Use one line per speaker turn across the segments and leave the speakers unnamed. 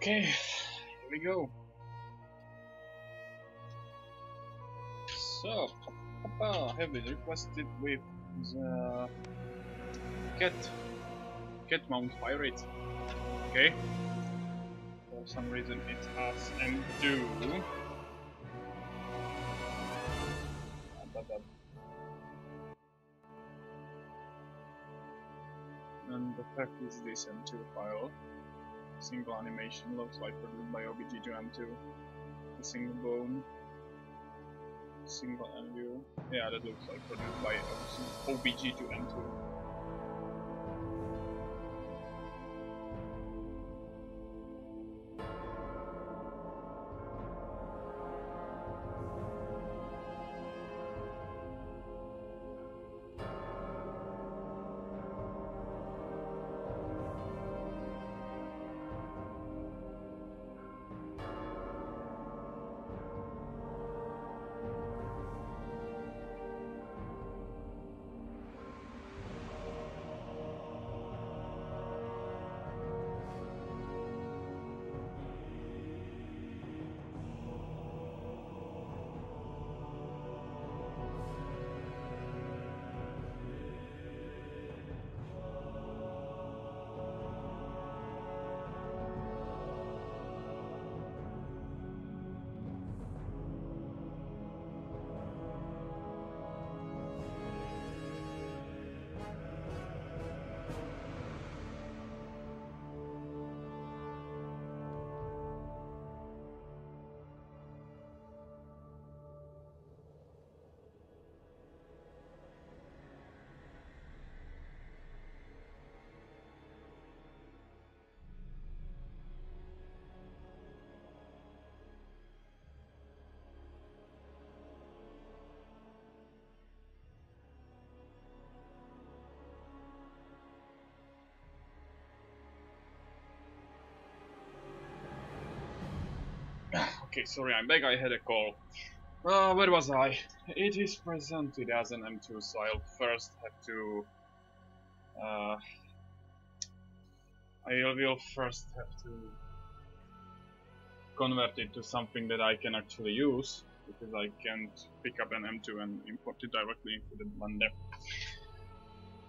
Okay, here we go. So, have been requested with the Catzo Mount fire rate. Okay. For some reason it has M2. And the fact is this M2 file. Single animation looks like produced by OBG to M2. A single bone. Single enview. Yeah, that looks like produced by OBG to M2. Okay, sorry, I'm back. I had a call. Where was I? It is presented as an M2, so I'll first have to. I will first have to convert it to something that I can actually use, because I can't pick up an M2 and import it directly into the Blender.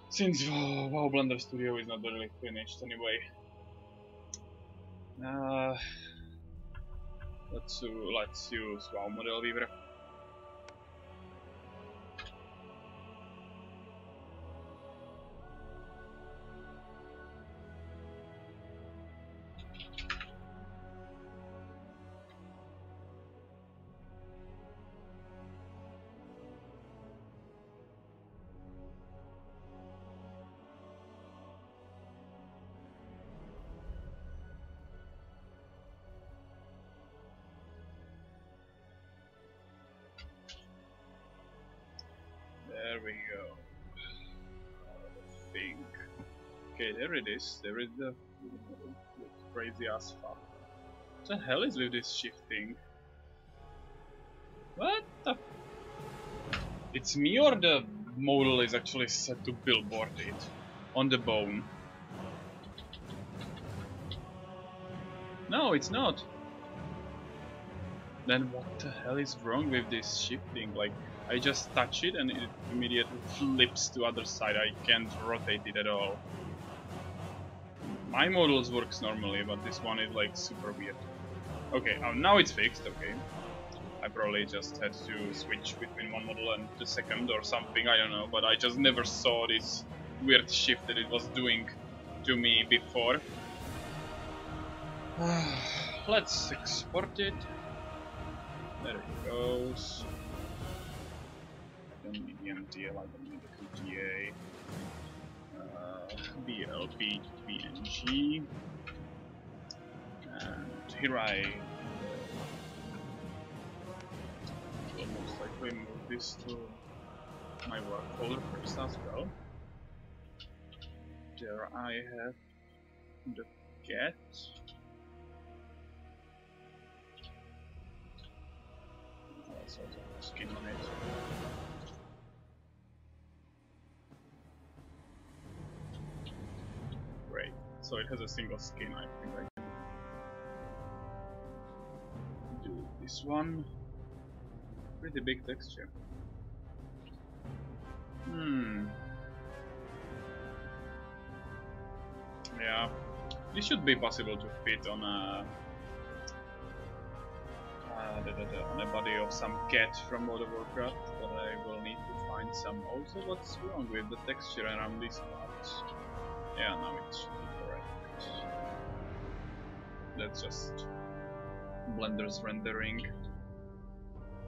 Since WoW Blender Studio is not really finished anyway. Let's use WoW Model Weaver. There we go. Thing. Okay, there it is. There is the crazy ass fuck. What the hell is with this shifting? What the? It's me or the model is actually set to billboard it on the bone? No, it's not. Then what the hell is wrong with this shifting? Like, I just touch it and it immediately flips to other side. I can't rotate it at all. My models works normally, but this one is like super weird. Okay, now it's fixed, okay. I probably just had to switch between one model and the second or something, I don't know, but I just never saw this weird shift that it was doing to me before. Let's export it. There it goes. I don't need the MTL, I don't need the PTA. BLP PNG. And here I will most likely move this to my work folder first as well. There I have the cat. Let's also have a skin on it. Great. So it has a single skin, I think. this one. Pretty big texture. Yeah, this should be possible to fit on a body of some cat from World of Warcraft, but I will need to find some. Also, what's wrong with the texture around this part? Yeah, now it should be correct. That's just Blender's rendering.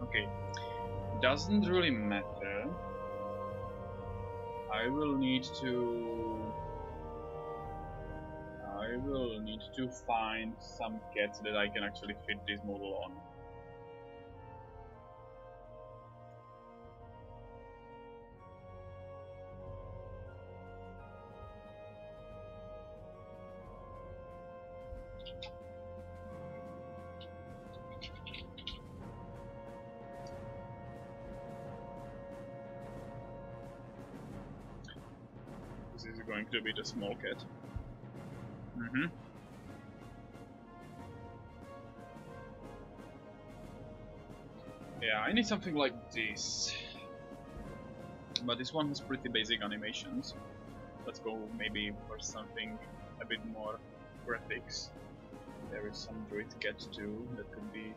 Okay, doesn't really matter. I will need to find some cats that I can actually fit this model on. This is going to be the small cat. Yeah, I need something like this. But this one has pretty basic animations. Let's go maybe for something a bit more graphics. There is some Druid Cat too, that could be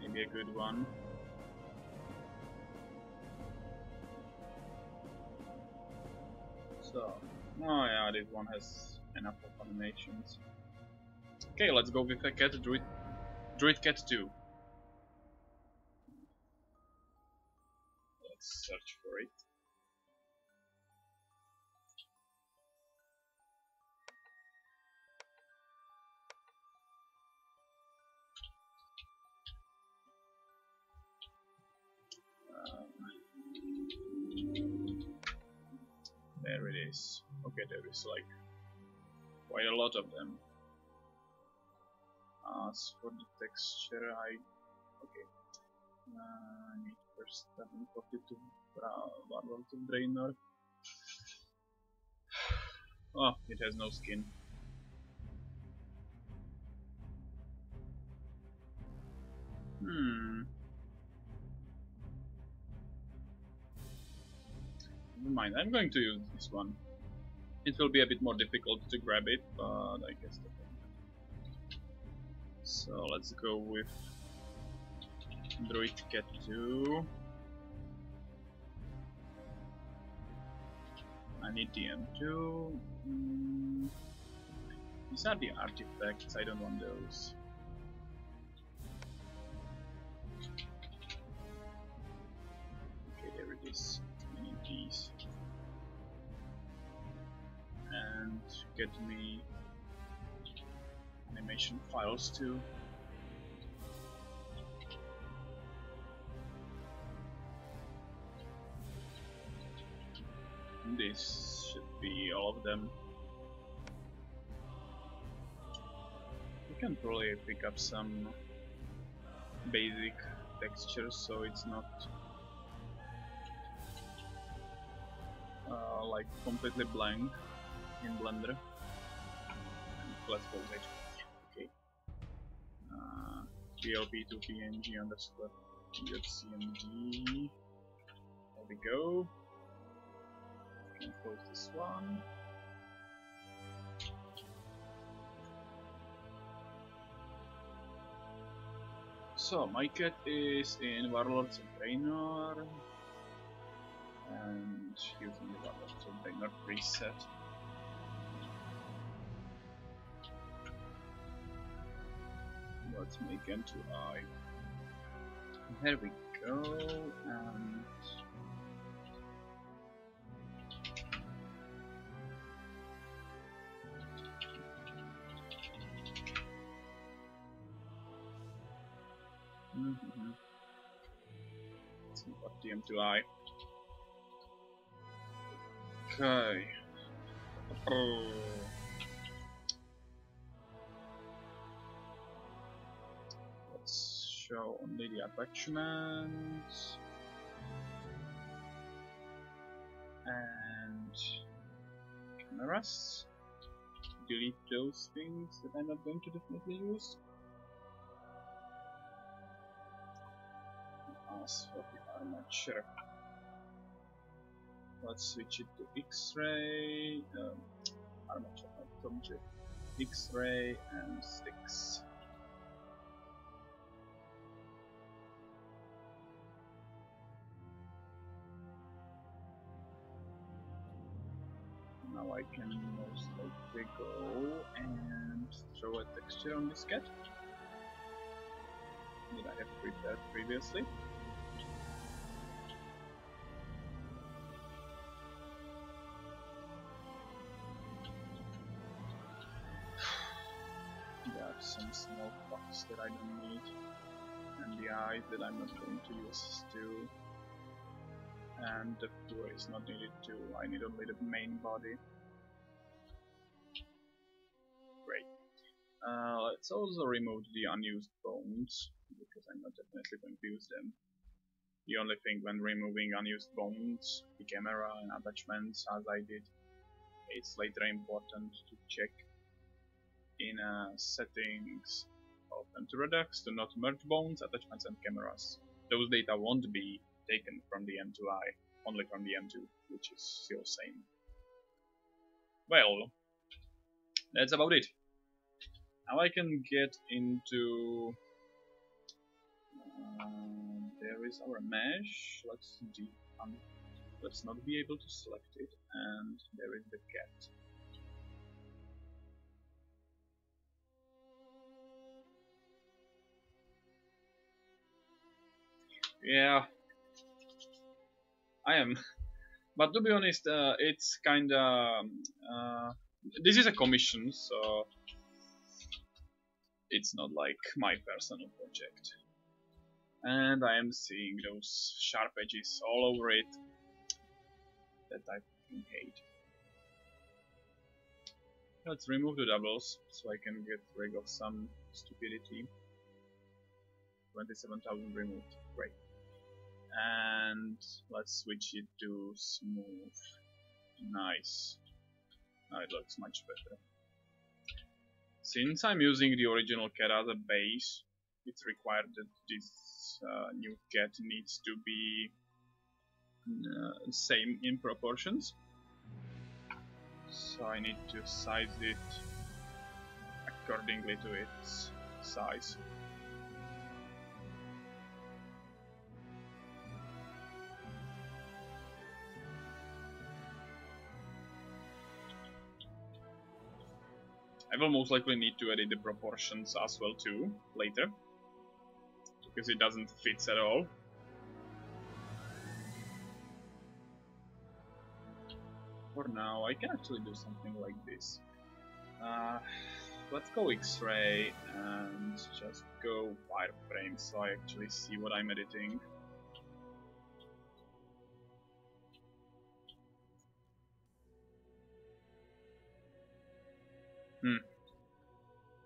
maybe a good one. So, oh yeah, this one has enough of animations. Okay, let's go with a cat, Druid Cat 2. Let's search for it. There it is. Okay, there is like quite a lot of them. As for the texture, okay. I need first 742 Warlord of Draenor. Oh, it has no skin. Never mind, I'm going to use this one. It will be a bit more difficult to grab it, but I guess that's it. So let's go with Druid Cat 2. I need DM2. These are the artifacts, I don't want those. Okay, there it is. I need these. And get me animation files too. This should be all of them. You can probably pick up some basic textures so it's not like completely blank in Blender. And let's go with okay. PLP to PNG underscore .cmd. There we go. Can close this one. So my cat is in Warlords of Draenor and using the Warlords of Draenor preset. Let's make M2I. There we go, and let's import the M2I. Okay. Let's show only the attachments and cameras. Delete those things that I'm not going to definitely use. plus for the armature. Let's switch it to X-ray, armature, not object, X-ray and Strix. Now I can most likely go and throw a texture on this cat that I have prepared previously. There are some small bugs that I don't need, and the eyes that I'm not going to use too. And the fur is not needed too. I need only the main body. Great. Let's also remove the unused bones, because I'm not definitely going to use them. The only thing when removing unused bones, the camera and attachments, as I did, it's later important to check in settings of M2 Redux to not merge bones, attachments and cameras. Those data won't be taken from the M2i, only from the M2, which is still same. Well, that's about it. Now I can get into... there is our mesh. Let's not be able to select it, and there is the cat. Yeah, I am. But to be honest, it's kinda... this is a commission, so it's not like my personal project. And I am seeing those sharp edges all over it that I fucking hate. Let's remove the doubles so I can get rid of some stupidity. 27,000 removed, great. And let's switch it to smooth. Nice. Now it looks much better. Since I'm using the original cat as a base, it's required that this new cat needs to be same in proportions. So I need to size it accordingly to its size. I will most likely need to edit the proportions as well too, later, because it doesn't fit at all. For now, I can actually do something like this. Let's go X-ray and just go wireframe so I actually see what I'm editing.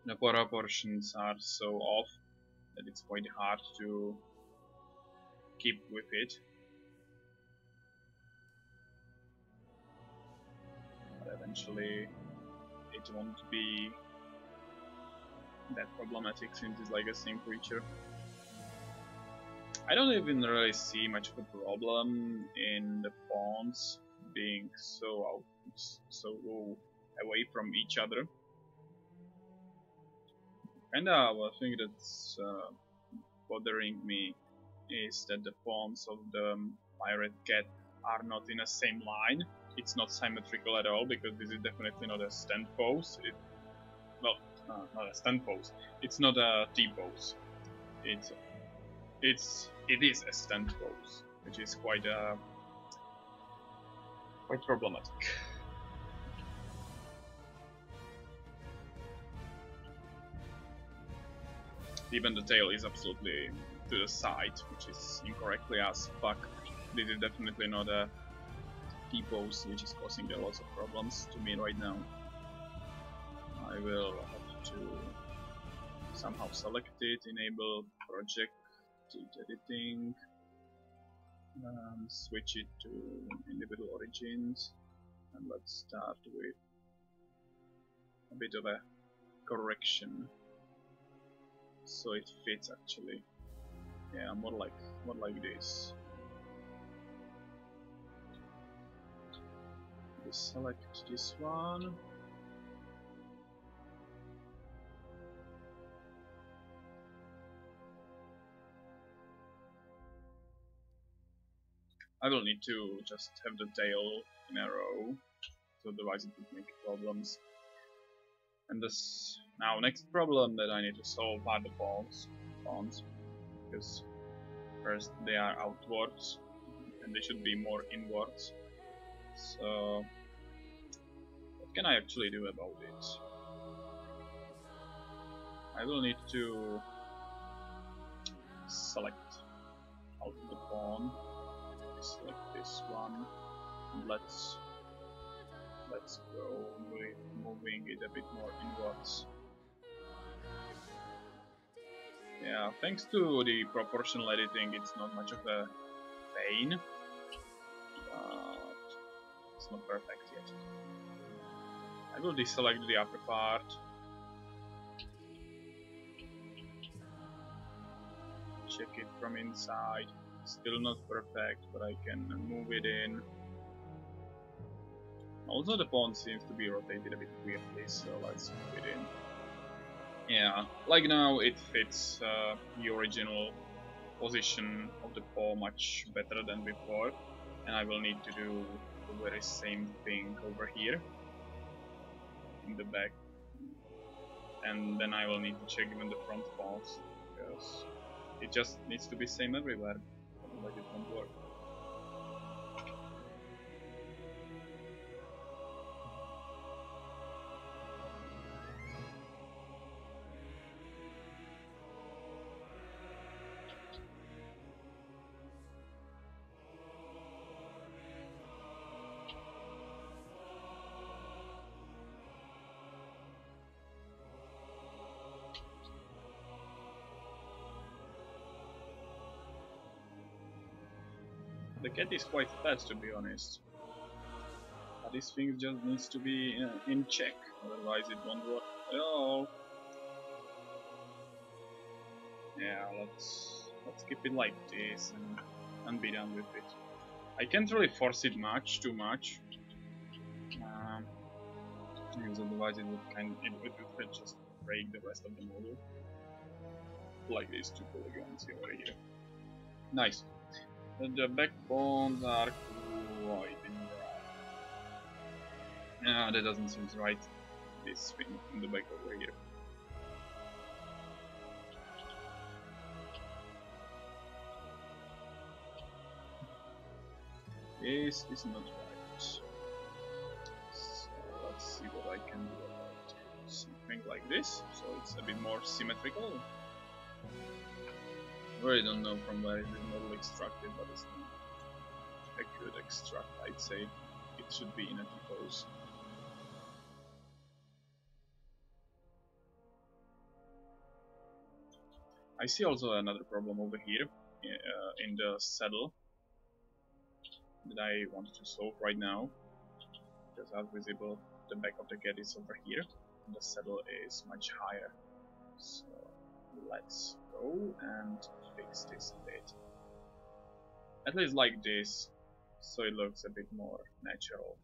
The proportions are so off that it's quite hard to keep with it. But eventually it won't be that problematic since it's like a same creature. I don't even really see much of a problem in the pawns being so away from each other. And one thing that's bothering me is that the pawns of the pirate cat are not in the same line. It's not symmetrical at all, because this is definitely not a stand pose. Well, not a stand pose. It's not a T pose. It is a stand pose, which is quite problematic. Even the tail is absolutely to the side, which is incorrectly as fuck. This is definitely not a T-pose, which is causing a lot of problems to me right now. I will have to somehow select it, enable project editing, switch it to individual origins, and let's start with a bit of a correction so it fits actually. Yeah, more like this. We select this one. I will need to just have the tail in a row, so otherwise it would make problems. And this now next problem that I need to solve are the pawns, because first they are outwards and they should be more inwards. So what can I actually do about it? I will need to select out the pawn. Select this one. And let's go with moving it a bit more inwards. Yeah, thanks to the proportional editing, it's not much of a pain, but it's not perfect yet. I will deselect the upper part. Check it from inside. Still not perfect, but I can move it in. Also, the pawn seems to be rotated a bit weirdly, so let's move it in. Yeah, like now it fits the original position of the pawn much better than before, and I will need to do the very same thing over here in the back, and then I will need to check even the front pawns, because it just needs to be same everywhere, otherwise it won't work. The cat is quite fast, to be honest. But this thing just needs to be in check, otherwise it won't work at all. Yeah, let's keep it like this and be done with it. I can't really force it too much, because otherwise it would just break the rest of the model. Like these two polygons over here. Nice. The backbones are quite in there. That doesn't seem right. This thing in the back over here. This is not right. So let's see what I can do about it. Something like this, so it's a bit more symmetrical. I really don't know from where it is model extracted, but it's not a good extract, I'd say. It should be in a T-pose. I see also another problem over here in the saddle that I want to solve right now, because as visible the back of the cat is over here and the saddle is much higher. So let's go and fix this a bit. At least like this, so it looks a bit more natural.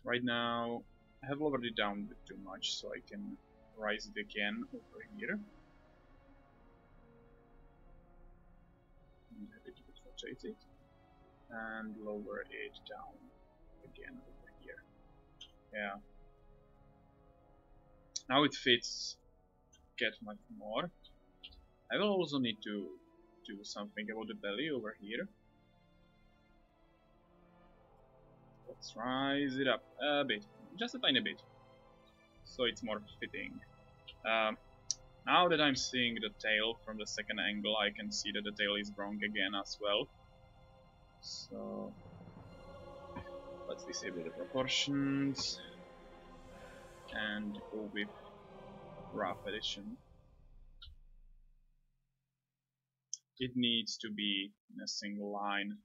Right now I have lowered it down a bit too much, so I can raise it again over here. And have it rotated. And lower it down again over here. Yeah. Now it fits cat much more. I will also need to do something about the belly over here. Let's rise it up a bit, just a tiny bit, so it's more fitting. Now that I'm seeing the tail from the second angle, I can see that the tail is wrong again as well. So let's disable the proportions and go with rough edition. It needs to be in a single line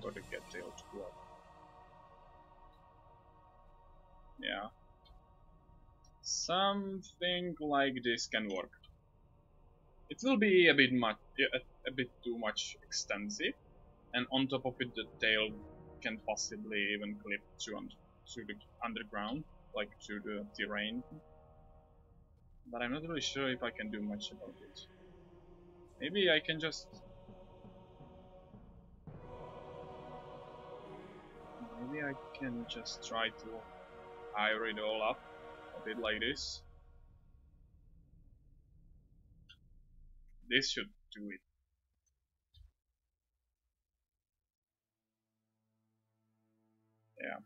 for the cat tail to work. Yeah. Something like this can work. it will be a bit much, a bit too much extensive, and on top of it, the tail can possibly even clip to the underground, like to the terrain. But I'm not really sure if I can do much about it. Maybe I can just... Maybe I can just try to hire it all up a bit like this. This should do it. Yeah,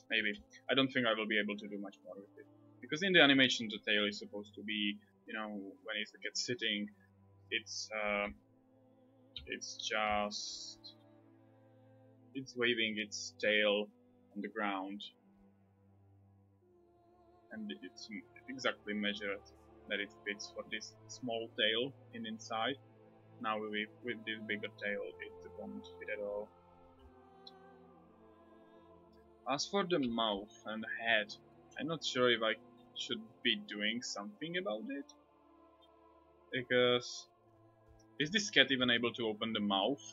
maybe. I don't think I will be able to do much more with it. Because in the animation the tail is supposed to be, you know, when it gets sitting, it's just... it's waving its tail on the ground. And it's exactly measured that it fits for this small tail inside. Now with this bigger tail it won't fit at all. As for the mouth and the head, I'm not sure if I should be doing something about it. Because... is this cat even able to open the mouth?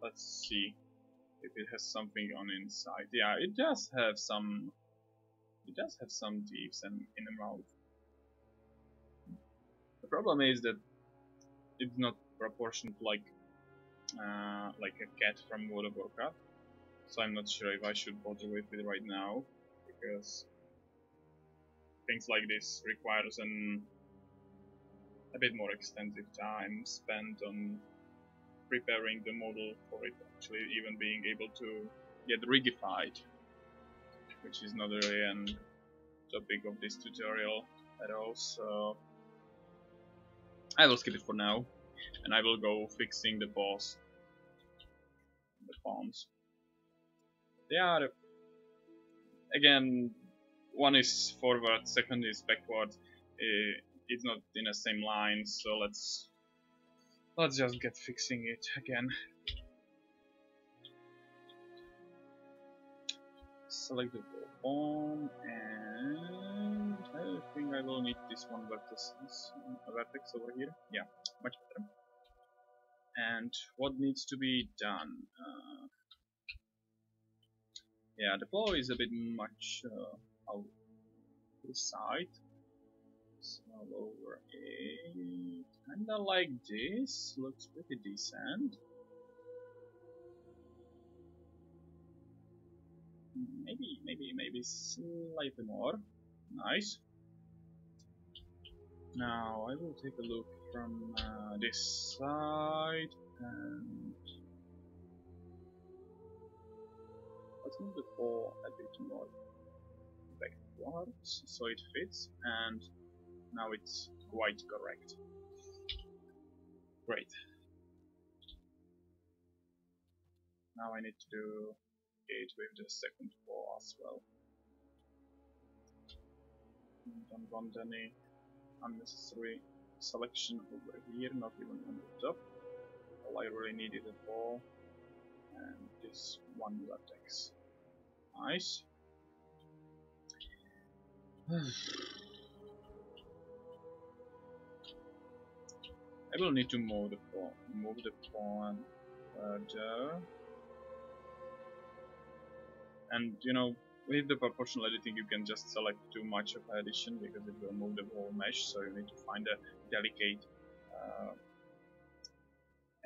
Let's see if it has something on inside. Yeah, it does have some... it does have some teeth in the mouth. The problem is that it's not proportioned like a cat from World of Warcraft. So I'm not sure if I should bother with it right now, because things like this requires a bit more extensive time spent on preparing the model for it actually even being able to get rigified, which is not really an topic of this tutorial at all, so I will skip it for now, and I will go fixing the paws, the palms. They are, again, one is forward, second is backward. It's not in the same line, so let's just get fixing it again. Select the palm, and I think I will need this one vertex over here. Yeah, much better. And what needs to be done? Yeah, the paw is a bit much out to the side. So over it, kinda like this. Looks pretty decent. Maybe slightly more. Nice. Now I will take a look from this side and let's move the paw a bit more backwards so it fits, and now it's quite correct. Great. Now I need to do it with the second paw as well. Don't want any unnecessary selection over here, not even on the top. All I really need is a paw and this one vertex. Nice. I will need to move the pawn further. And you know, with the proportional editing you can just select too much of addition because it will move the whole mesh, so you need to find a delicate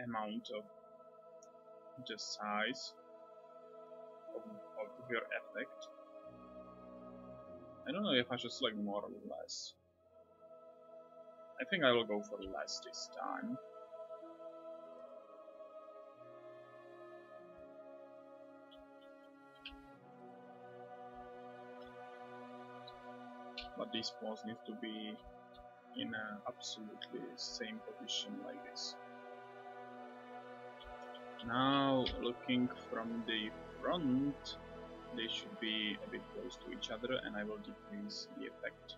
amount of the size of your effect. I don't know if I should select more or less. I think I will go for less this time. But these paws need to be in an absolutely same position like this. Now, looking from the front, they should be a bit close to each other, and I will decrease the effect.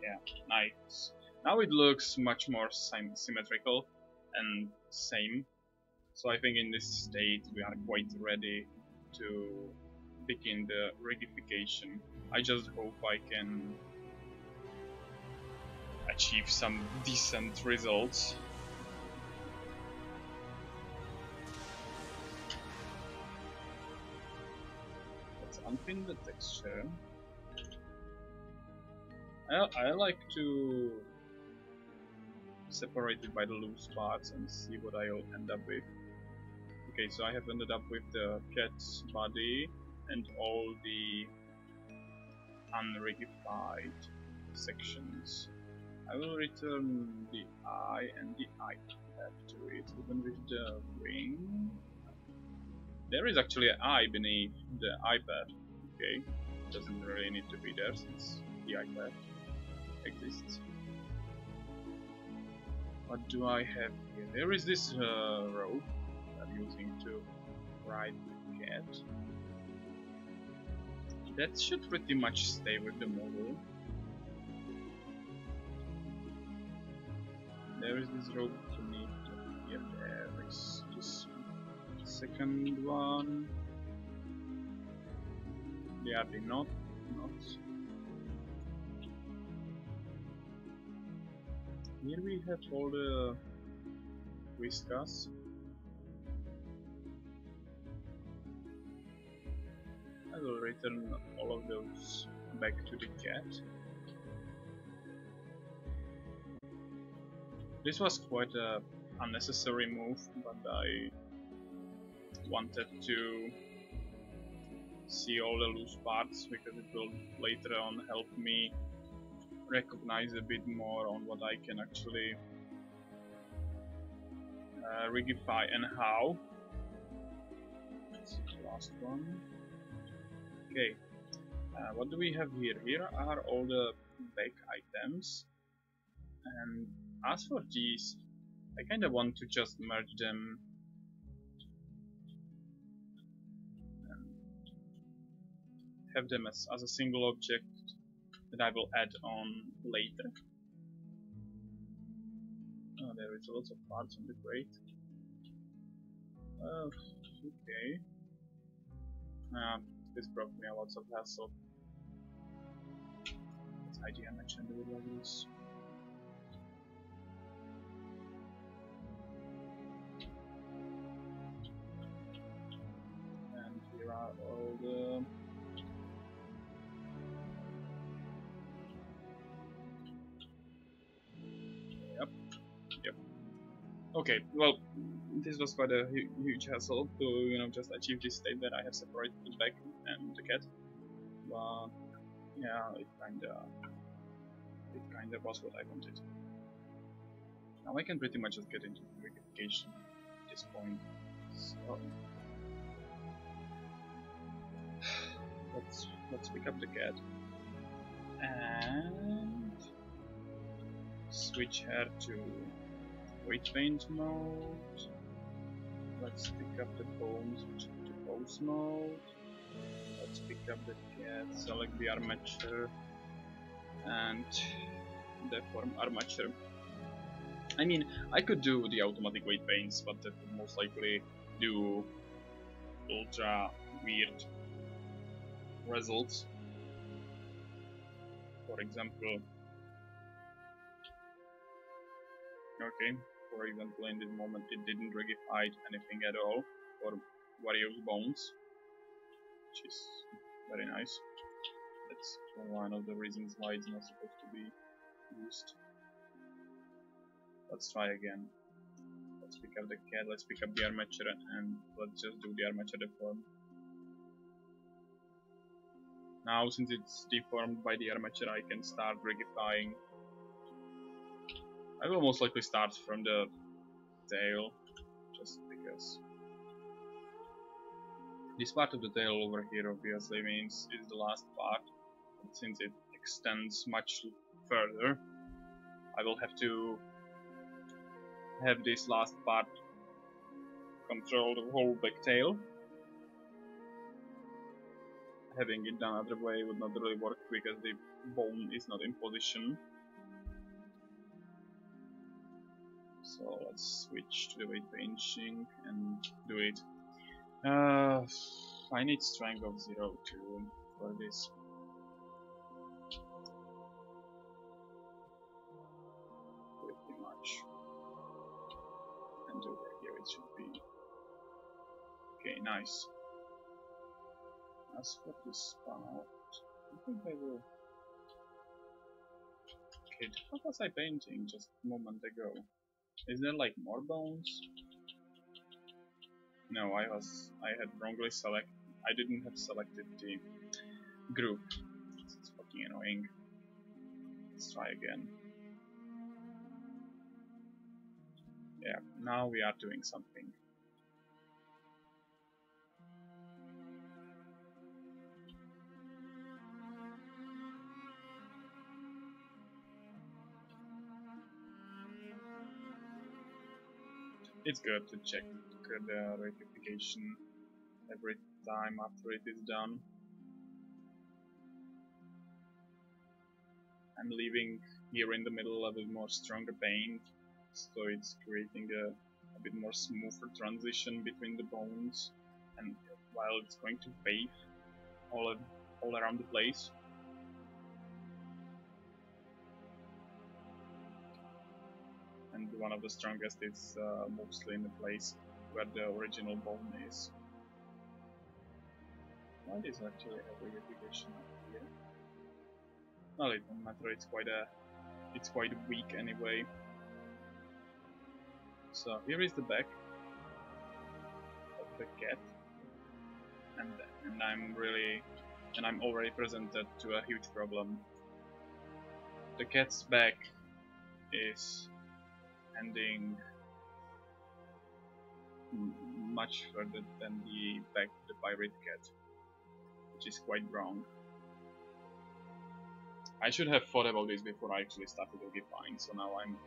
Yeah, nice. Now it looks much more symmetrical and same. So I think in this state we are quite ready to begin the rigification. I just hope I achieve some decent results. Let's unpin the texture. I like to separate it by the loose parts and see what I'll end up with. Okay, so I have ended up with the cat's body and all the unrigified sections. I will return the eye and the eye back to it, even with the wing. There is actually an eye beneath the iPad. Okay, doesn't really need to be there since the iPad exists. What do I have here? There is this rope I'm using to ride the cat. That should pretty much stay with the model. There is this rope beneath here. There is this second one. Yeah, they not. Here we have all the whiskas. I will return all of those back to the cat. This was quite a unnecessary move, but I wanted to see all the loose parts because it will later on help me recognize a bit more on what I can actually rigify and how. This is the last one. Okay, what do we have here? Here are all the back items, and as for these, I kinda want to just merge them and have them as a single object that I will add on later. Oh, there is lots of parts on the crate. Okay. This brought me a lot of hassle. Let's hide the image and do it like this. And here are all the Yep. Okay, well, this was quite a huge hassle to, just achieve this state that I have separated the back and the cat. But yeah, it kinda was what I wanted. Now I can pretty much just get into the rigification at this point. So let's pick up the cat and switch her to weight paint mode. Let's pick up the bones, which to pose mode. Let's pick up the cat, select the armature and deform armature. I mean, I could do the automatic weight paints, but that would most likely do ultra weird results. For example, in this moment it didn't rigify anything at all for various bones, which is very nice. That's one of the reasons why it's not supposed to be used. Let's try again. Let's pick up the cat, let's pick up the armature, and let's just do the armature deform. Now, since it's deformed by the armature, I can start rigifying. I will most likely start from the tail, just because this part of the tail over here obviously means is the last part, but since it extends much further, I will have to have this last part control the whole back tail. Having it done other way would not really work because the bone is not in position. So let's switch to the weight painting and do it. I need strength of 0 too for this. Okay, nice. As for this spout, I think I will... Okay, what was I painting just a moment ago? Is there like more bones? No, I had wrongly selected. I didn't have selected the group. It's fucking annoying. Let's try again. Yeah, now we are doing something. It's good to check the rectification every time after it is done. I'm leaving here in the middle a bit more stronger paint, so it's creating a bit more smoother transition between the bones, and while it's going to fade all around the place. And one of the strongest is mostly in the place where the original bone is. What is actually a rectification up here? Well, it doesn't matter. It's quite weak anyway. So here is the back of the cat, and I'm already presented to a huge problem. The cat's back is ending much further than the back of the pirate cat, which is quite wrong. I should have thought about this before I actually started rectifying, so now I'm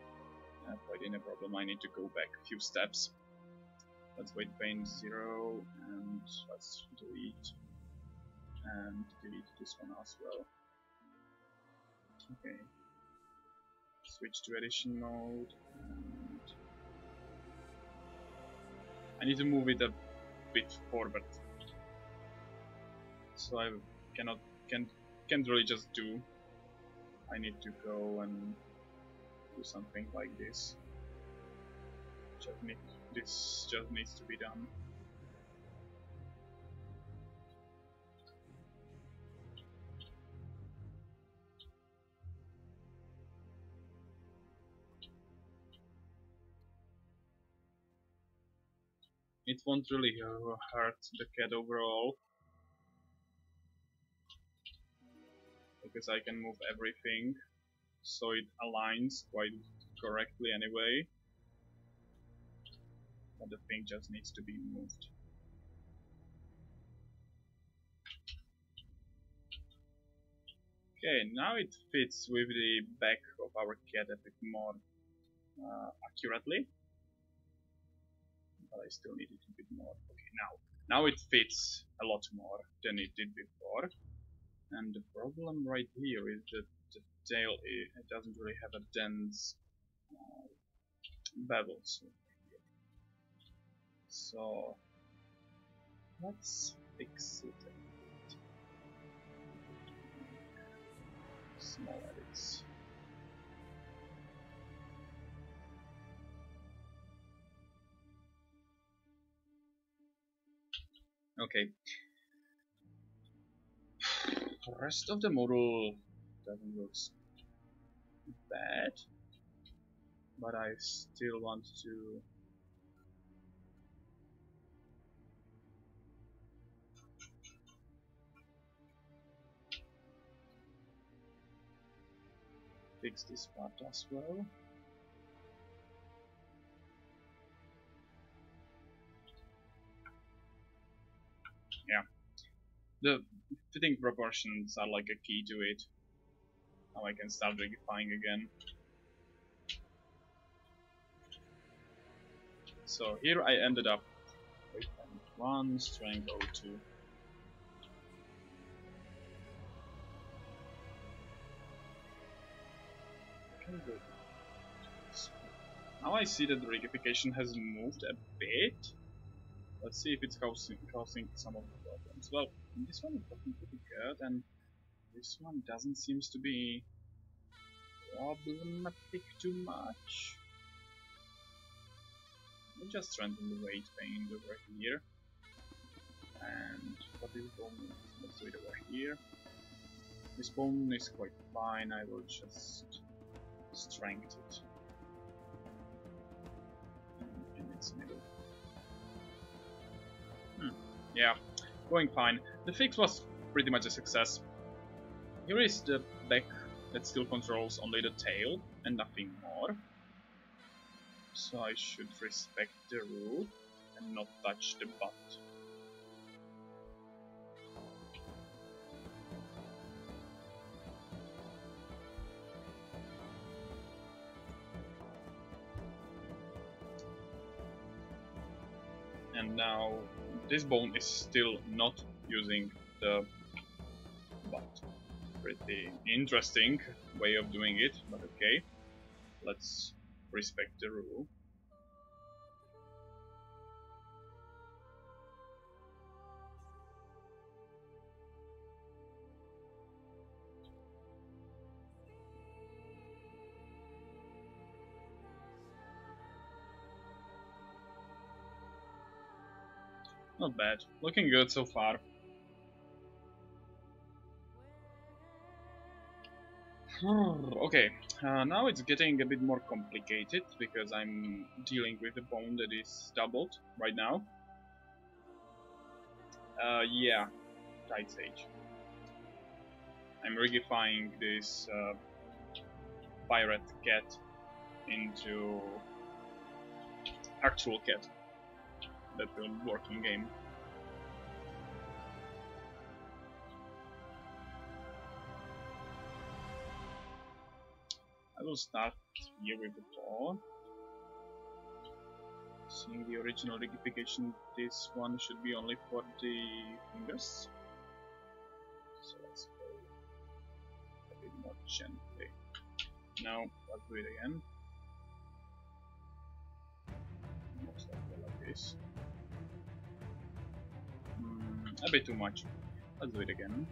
quite in a problem. I need to go back a few steps. Let's wait paint 0 and let's delete this one as well. Okay. Switch to edition mode, and I need to move it a bit forward. So I can't really just do. I need to go and do something like this. This just needs to be done. It won't really hurt the cat overall, because I can move everything so it aligns quite correctly anyway, but the thing just needs to be moved. Okay, now it fits with the back of our cat a bit more accurately, but I still need it a bit more. Okay, now it fits a lot more than it did before, and the problem right here is that the tail it doesn't really have a dense bevel. So let's fix it a bit. Small edits. Okay. The rest of the model doesn't look bad, but I still want to fix this part as well. Yeah, the fitting proportions are like a key to it. Now I can start rectifying again. So here I ended up with 1, strength 02. Okay, good. Now I see that the rectification has moved a bit. Let's see if it's causing some of the problems. Well, this one is looking pretty good, and this one doesn't seem to be problematic too much. We'll just strengthen the weight paint over here. And what is bone? Let's do it over here. This bone is quite fine, I will just strengthen it in its middle. Yeah, going fine. The fix was pretty much a success. Here is the back that still controls only the tail and nothing more. So I should respect the rule and not touch the butt. And now this bone is still not using the butt. Pretty interesting way of doing it, but okay. Let's respect the rule. Not bad. Looking good so far. Okay, now it's getting a bit more complicated because I'm dealing with a bone that is doubled right now. Yeah, Tight Sage. I'm rigifying this pirate cat into actual cat that will work in game. I will start here with the paw. Seeing the original rigification, this one should be only for the fingers. So let's go a bit more gently. Now let's do it again. Most likely like this. A bit too much. Let's do it again.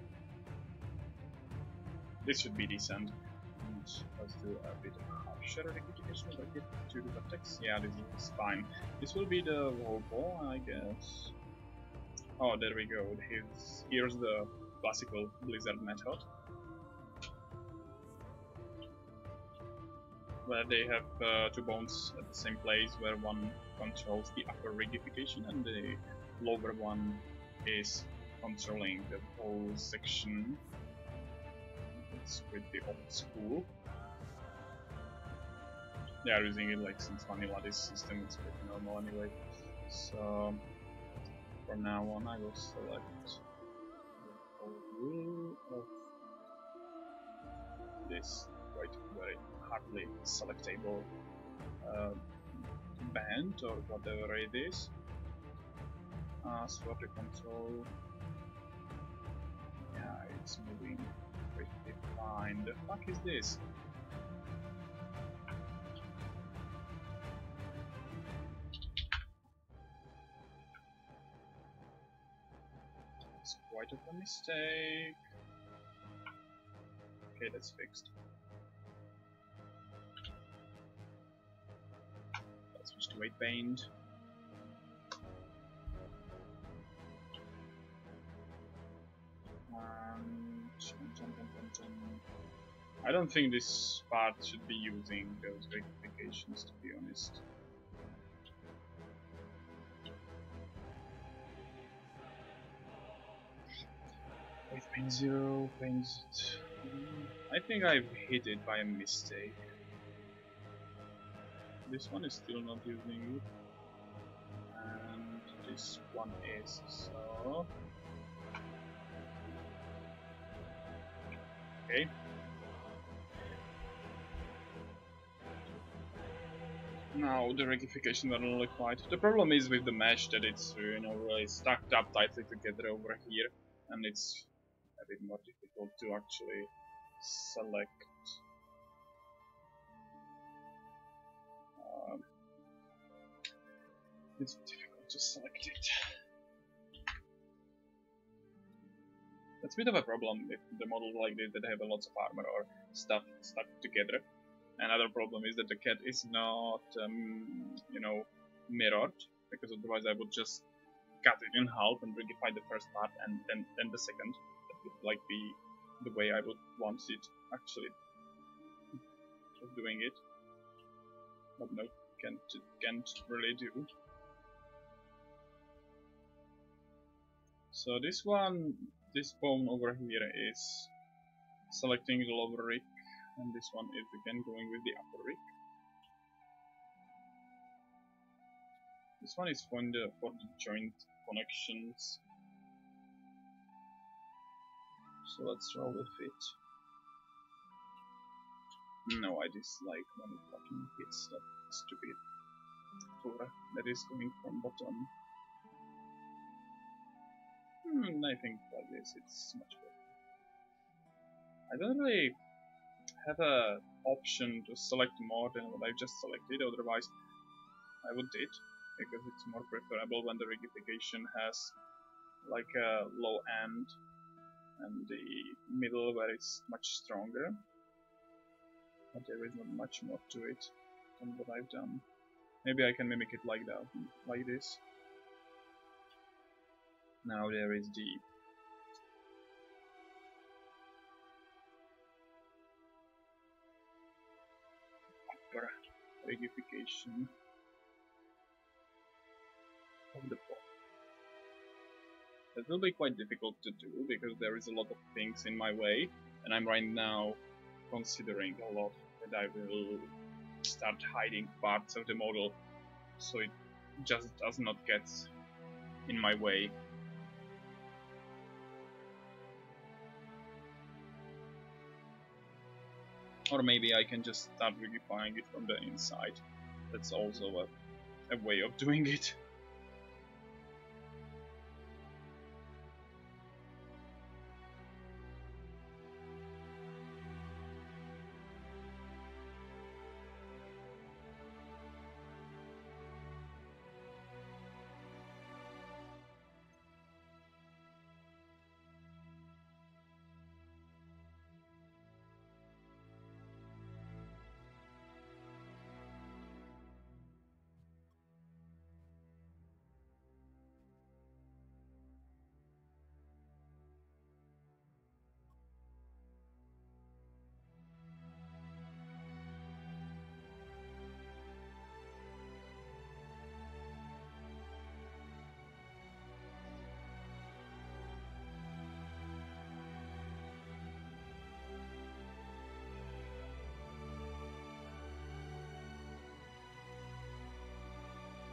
This should be decent. And let's do a bit of harsher rigification over here to the vertex. Yeah, this is fine. This will be the Volvo, I guess. Oh, there we go. Here's the classical Blizzard method, where they have two bones at the same place, where one controls the upper rigification and the lower one is controlling the whole section. It's pretty old school. They are using it like since vanilla. This system is pretty normal anyway. So from now on I will select the whole of this quite very hardly selectable band or whatever it is. As for the control, yeah, it's moving pretty fine. The fuck is this? It's quite of a mistake. Okay, that's fixed. Let's switch to weight paint. I don't think this part should be using those rectifications, to be honest. With paint 0, paint... I think I've hit it by a mistake. This one is still not using it. And this one is, so... Okay. Now the rectification were only quite. The problem is with the mesh that it's really stacked up tightly together over here, and it's a bit more difficult to actually select. It's difficult to select it. That's a bit of a problem with the models like this that have lots of armor or stuff stuck together. Another problem is that the cat is not, mirrored, because otherwise I would just cut it in half and rigify the first part and then the second. That would like be the way I would want it actually. Just doing it. But no, can't really do. So this bone over here is selecting the lower rig, and this one is again going with the upper rig. This one is for the joint connections. So let's roll with it. No, I dislike when it fucking hits that stupid tour that is going from bottom. I think like this it's much better. I don't really have a option to select more than what I've just selected, otherwise I would did, because it's more preferable when the rigification has like a low end and the middle where it's much stronger. But there is not much more to it than what I've done. Maybe I can mimic it like that, like this. Now there is the upper rigification of the pot. That will be quite difficult to do because there is a lot of things in my way, and I'm right now considering a lot that I will start hiding parts of the model so it just does not get in my way. Or maybe I can just start rigifying it from the inside. That's also a way of doing it.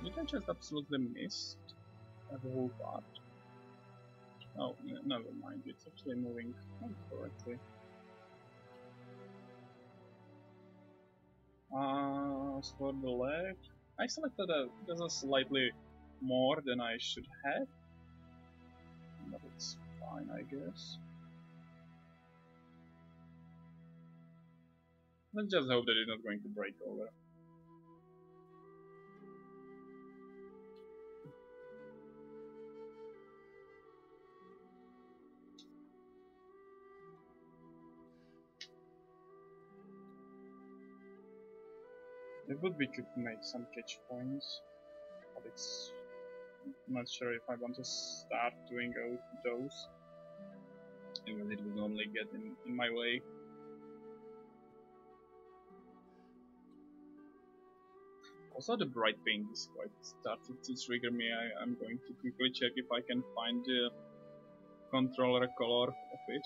Did I just absolutely miss the whole part? Oh, never mind, it's actually moving correctly. As for the leg, I selected just a slightly more than I should have, but it's fine, I guess. Let's just hope that it's not going to break over. It would be good to make some catch points, but it's not sure if I want to start doing those, because it would only get in my way. Also, the bright pink is quite started to trigger me. I'm going to quickly check if I can find the controller color of it.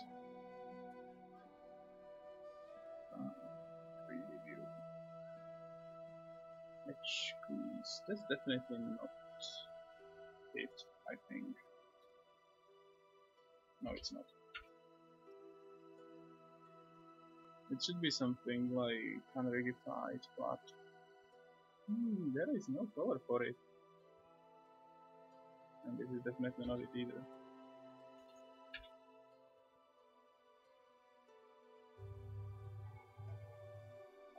Preview. Edge squeeze. That's definitely not it, I think. No, it's not. It should be something like unrigified, but there is no color for it. And this is definitely not it either.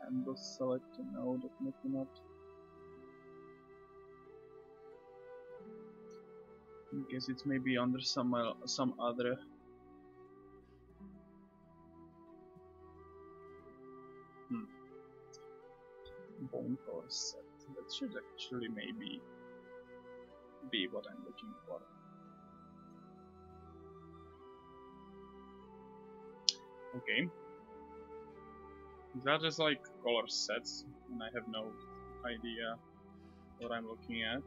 And the select, no, definitely not. I guess it's maybe under some other. Bone core set. That should actually maybe be what I'm looking for. Okay. That is like color sets, and I have no idea what I'm looking at.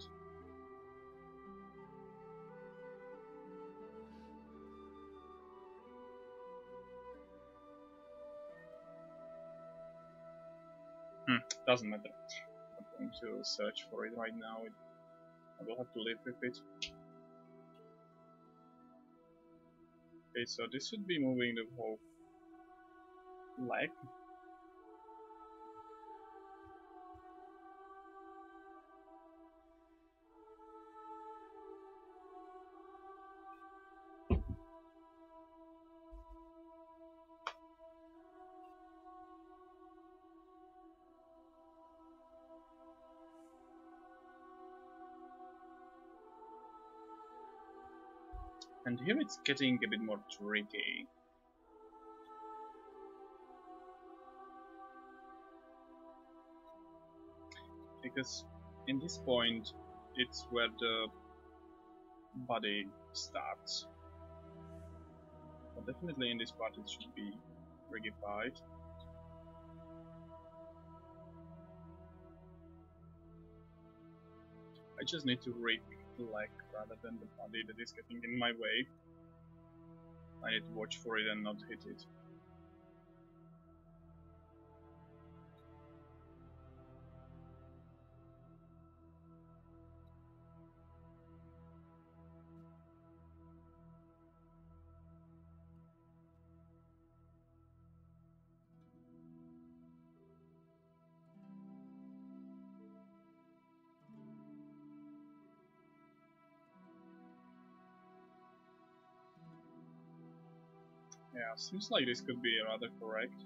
Doesn't matter. I'm going to search for it right now. I will have to live with it. Okay, so this should be moving the whole leg. And here it's getting a bit more tricky. Because in this point, it's where the body starts. But definitely in this part it should be rigidified. I just need to rig the leg rather than the body that is getting in my way. I need to watch for it and not hit it. Yeah, seems like this could be rather correct.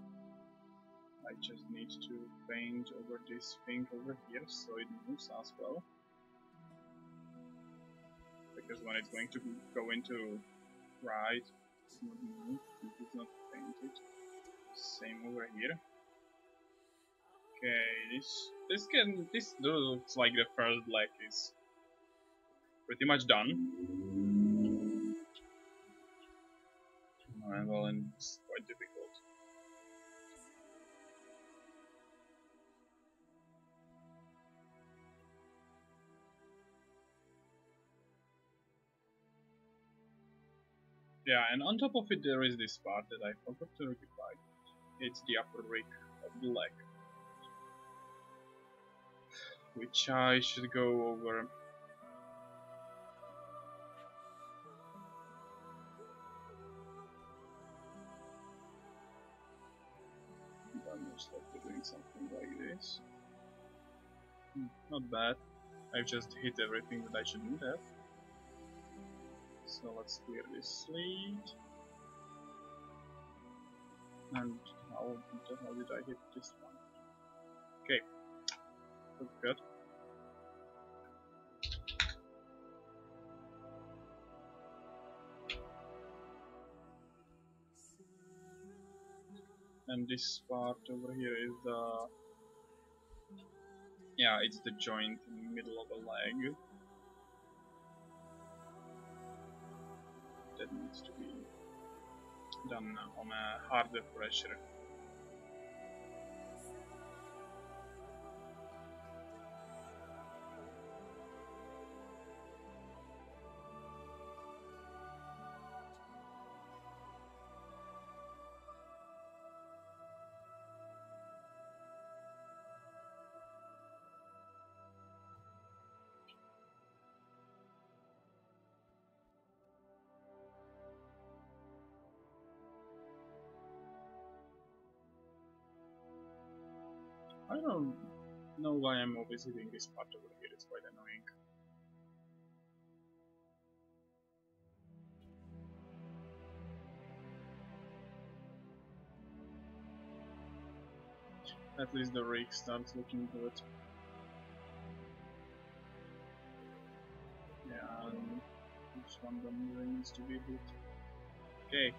I just need to paint over this thing over here so it moves as well. Because when it's going to go into right, it's not move, it's not painted. Same over here. Okay, this looks like the first leg is pretty much done. Well, and it's quite difficult. Yeah, and on top of it there is this part that I forgot to rectify. It's the upper rig of the leg, which I should go over. I'm most likely doing something like this. Not bad. I've just hit everything that I shouldn't have. So let's clear this slate. And how the hell did I hit this one? Okay, looks good. And this part over here is the... yeah, it's the joint in the middle of the leg. That needs to be done on a harder pressure. I don't know why I'm always hitting this part over here, it's quite annoying. At least the rig starts looking good. Yeah, and each one of needs to be good. Okay.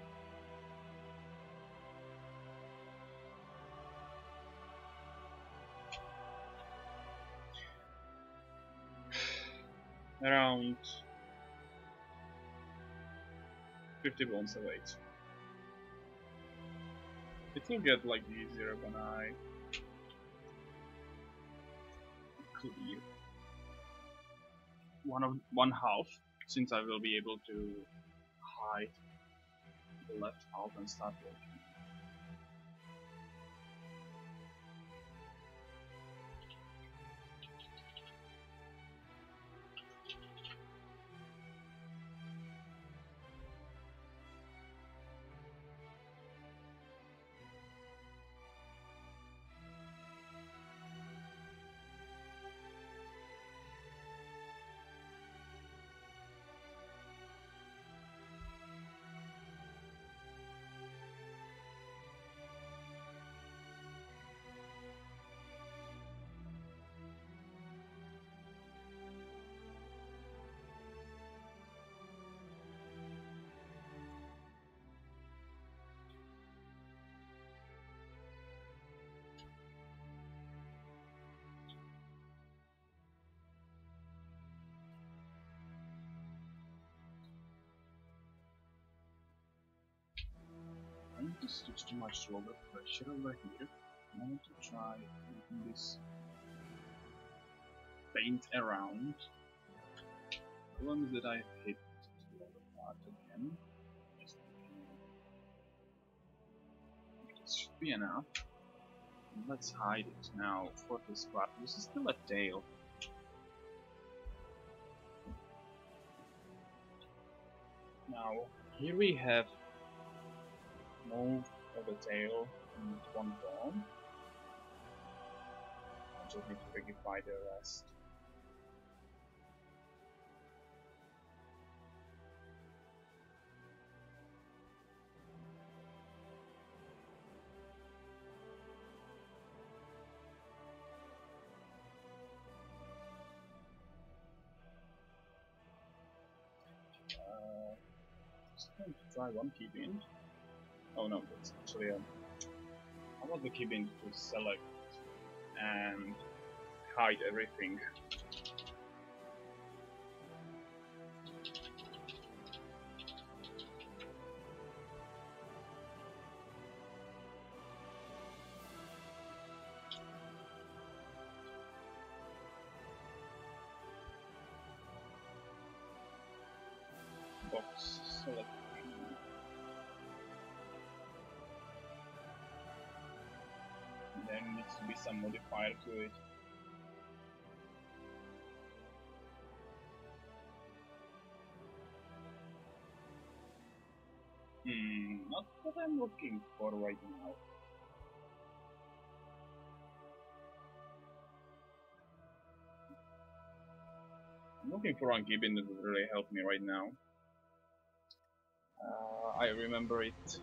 around 50 bones await. It will get like easier when I clear one half, since I will be able to hide the left half and start working. I need to switch to much lower pressure over here. I want to try moving this paint around. The problem is that I hit the other part again. This should be enough. Let's hide it now for this part. This is still a tail. Now, here we have most of the tail in one bone. I just need to regify the rest. Just going to try one key bind. Oh no, that's actually I want the key bind to select and hide everything. Box select. There needs to be some modifier to it. Not what I'm looking for right now. I'm looking for one gibbon that would really help me right now. I remember it,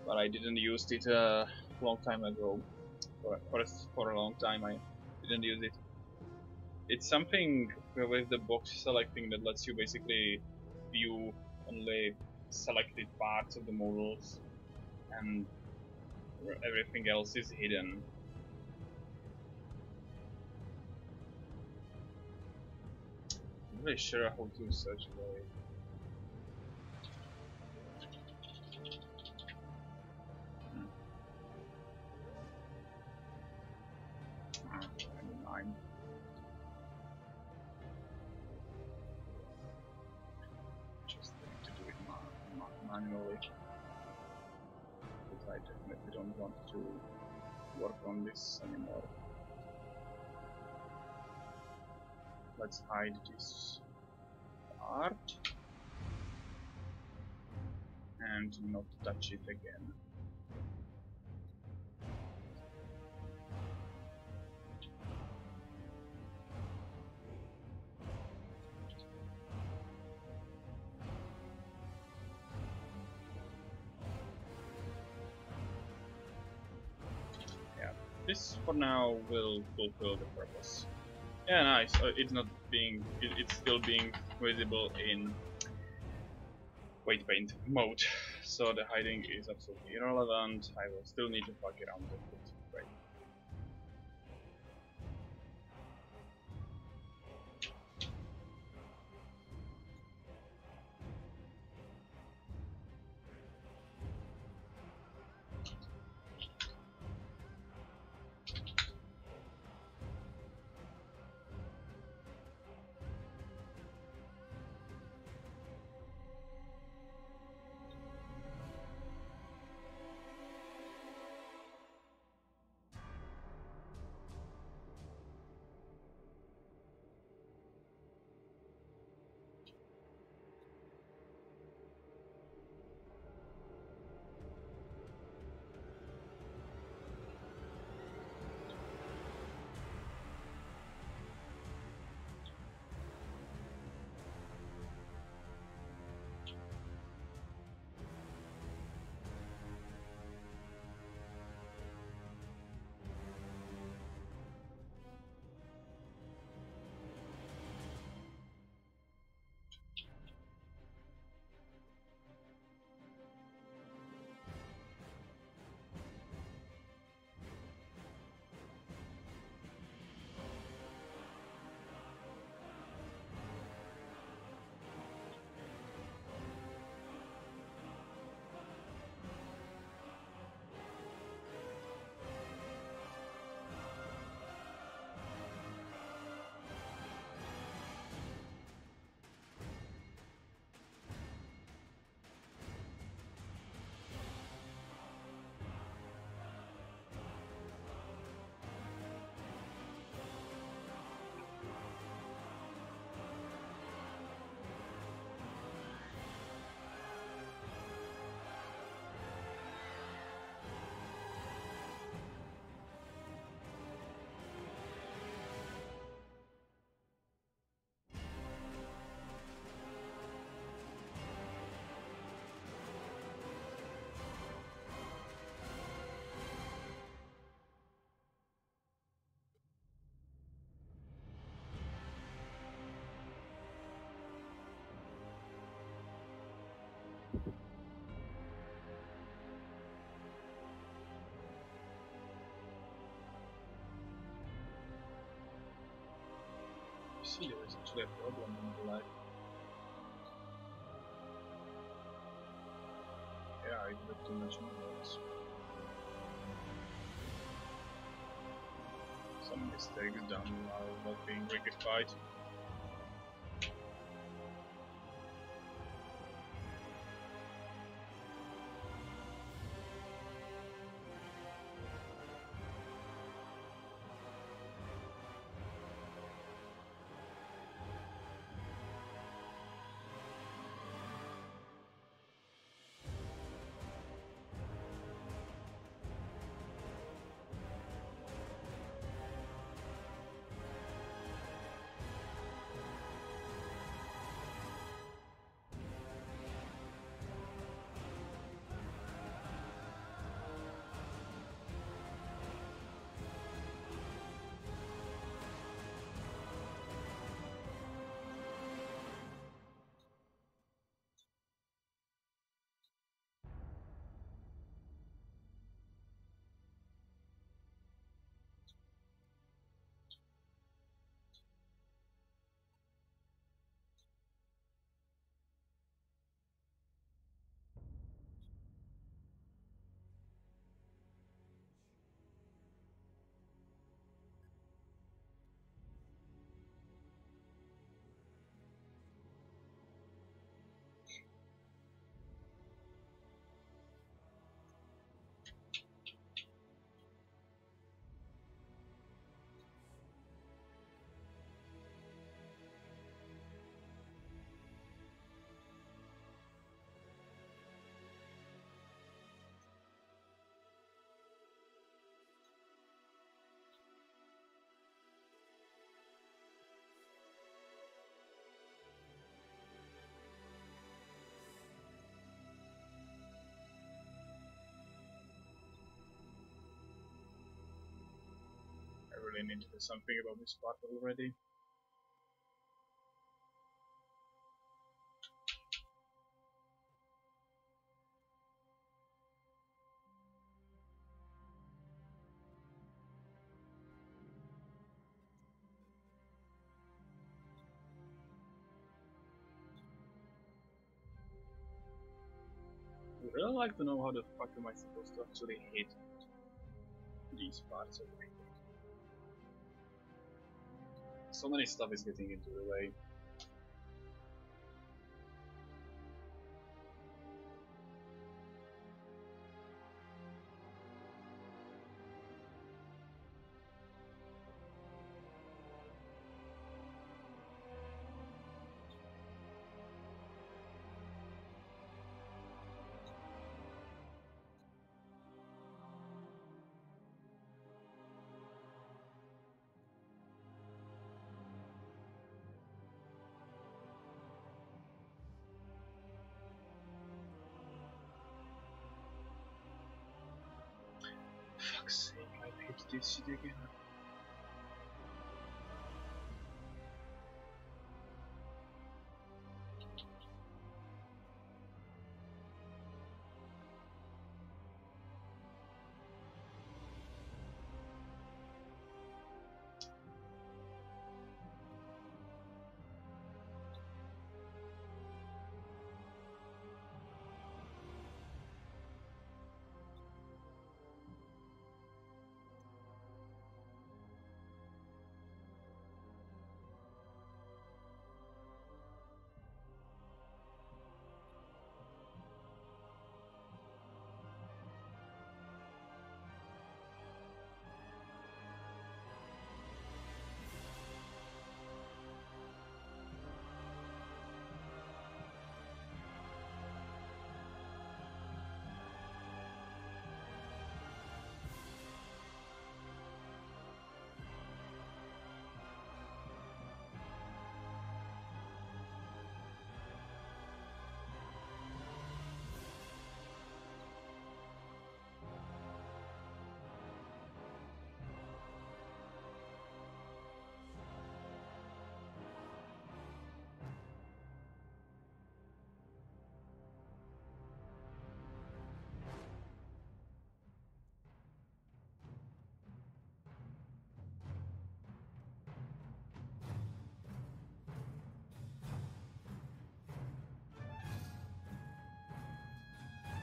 but I didn't use it a long time ago. For a long time I didn't use it. It's something with the box selecting that lets you basically view only selected parts of the models and everything else is hidden. I'm not really sure how to search for it. Never mind. Just need to do it manually, because I definitely don't want to work on this anymore. Let's hide this part and not touch it again. Yeah, this for now will fulfill the purpose. Yeah, nice. It's not being. It's still being visible in weight paint mode, so the hiding is absolutely irrelevant. I will still need to fuck around with it. Great. see there is actually a problem in the lag. Yeah, I got too much noise. Some mistakes done while not being rectified. I really need to do something about this part already. I would really like to know how the fuck am I supposed to actually hit these parts of the game. So many stuff is getting into the way. Fuck's sake, I've hit this shit again.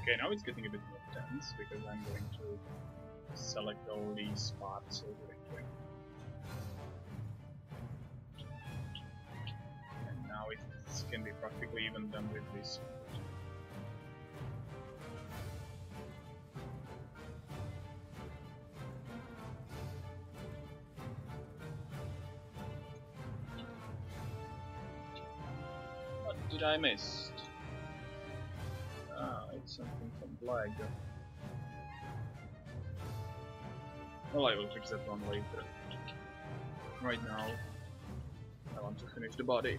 Okay, now it's getting a bit more tense because I'm going to select all these spots over here. And now it can be practically even done with this. What did I miss? Ah, it's something from Black. Well, I will fix that one later. Right now, I want to finish the body.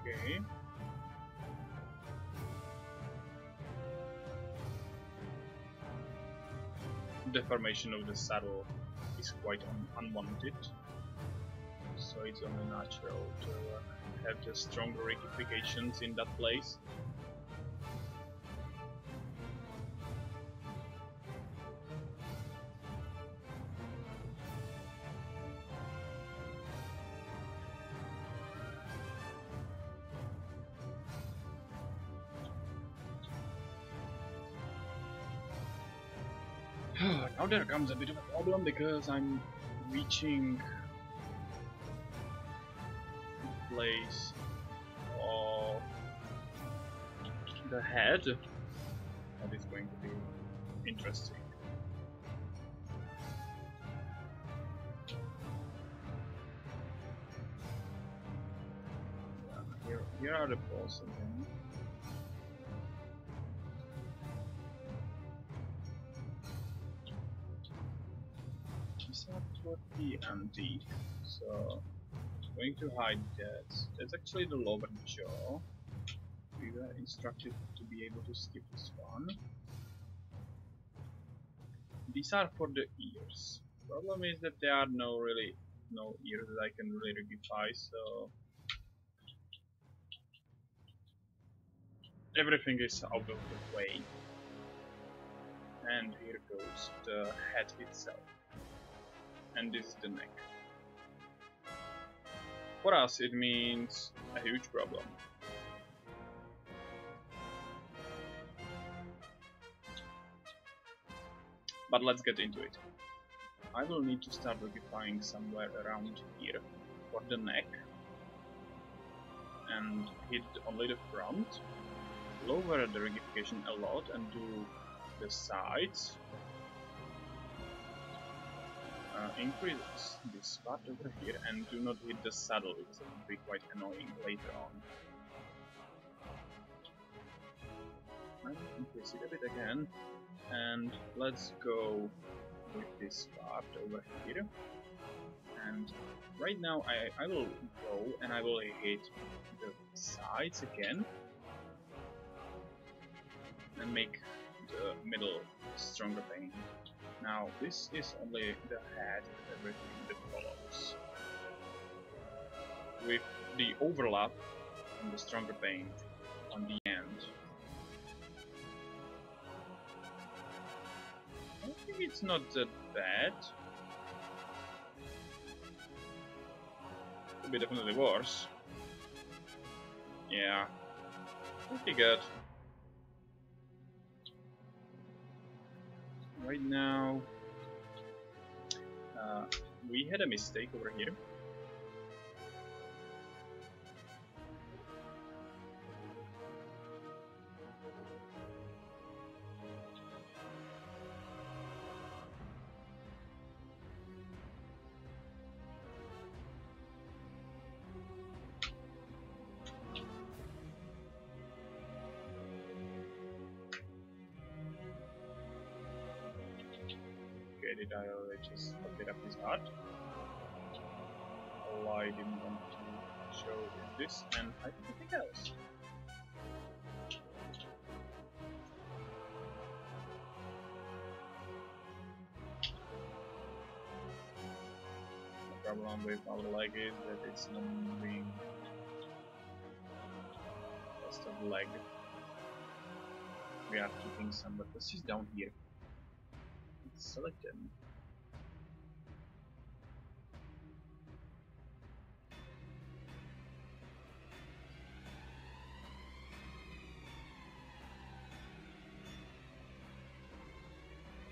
Okay. Deformation of the saddle is quite unwanted, so it's only natural to have the stronger rigifications in that place. Now there comes a bit of a problem because I'm reaching the place of the head. That is going to be interesting. Yeah, here are the balls again. What the anti, so going to hide that. That's actually the lower jaw. We were instructed to be able to skip this one. These are for the ears. Problem is that there are no ears that I can really rigify, so everything is out of the way. And here goes the head itself. And this is the neck. For us it means a huge problem. But let's get into it. I will need to start rigifying somewhere around here for the neck and hit only the front, lower the rigification a lot and do the sides. Increase this part over here and do not hit the saddle because it will be quite annoying later on. And increase it a bit again, and let's go with this part over here. And right now I will go and I will hit the sides again and make the middle stronger pain. Now this is only the head and everything that follows, with the overlap and the stronger pain on the end. I think it's not that bad. Could be definitely worse. Yeah, pretty good. Right now, we had a mistake over here. Okay, did I already just look it up his heart? All I didn't want to show is this and hide everything else. The problem with our leg is that it's not moving rest of the leg. We are keeping some, but this is down here. Let's select them.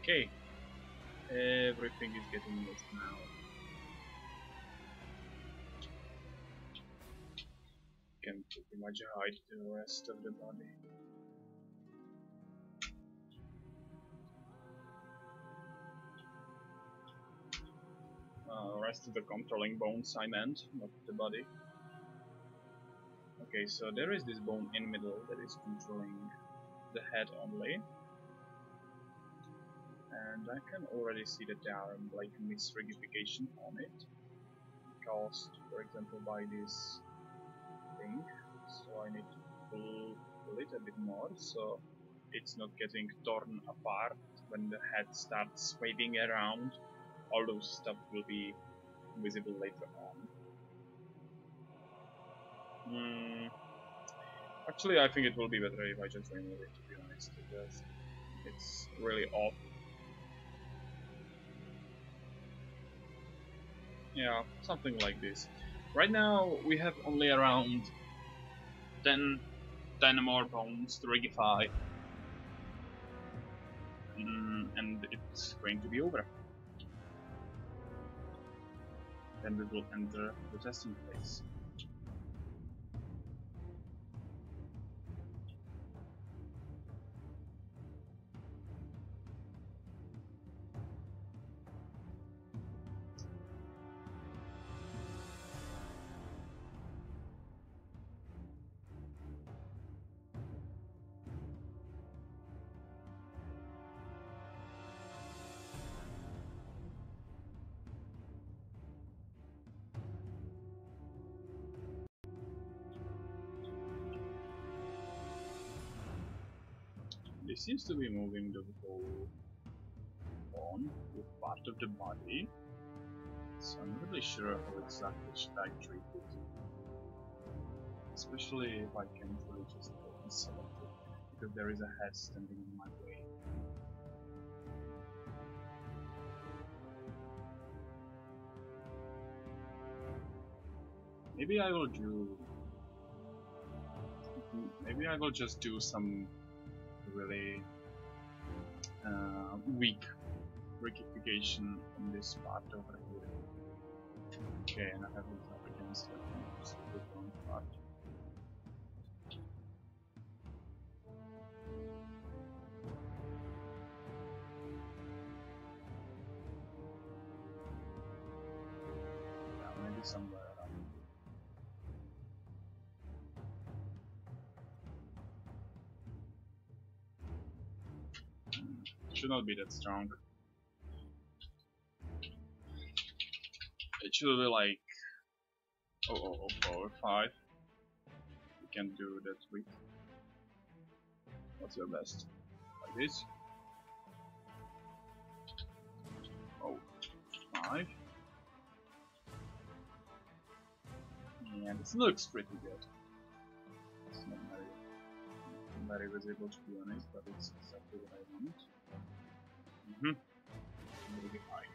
Okay, everything is getting moved now. Can pretty much hide the rest of the body. Rest of the controlling bones, I meant, not the body. Okay, so there is this bone in the middle that is controlling the head only. And I can already see that there are like misregification on it, caused, for example, by this thing. So I need to pull it a bit more, so it's not getting torn apart when the head starts waving around. All those stuff will be visible later on. Actually, I think it will be better if I just remove it, to be honest, because it's really off. Yeah, something like this. Right now, we have only around 10 more bones to regify. And it's going to be over. Then we will enter the testing phase. It seems to be moving the whole bone with part of the body, so I'm not really sure how exactly should I treat it. Especially if I can't really just select it, because there is a head standing in my way. Maybe I will just do some really weak rectification on this part over here. Okay, and I have it up against the wrong part. Yeah, maybe somewhere around here. Should not be that strong. It should be like 4 or 5. You can do that with. What's your best? Like this. 5. And this looks pretty good. It's not very visible, to be honest, but it's exactly what I want. A little bit high.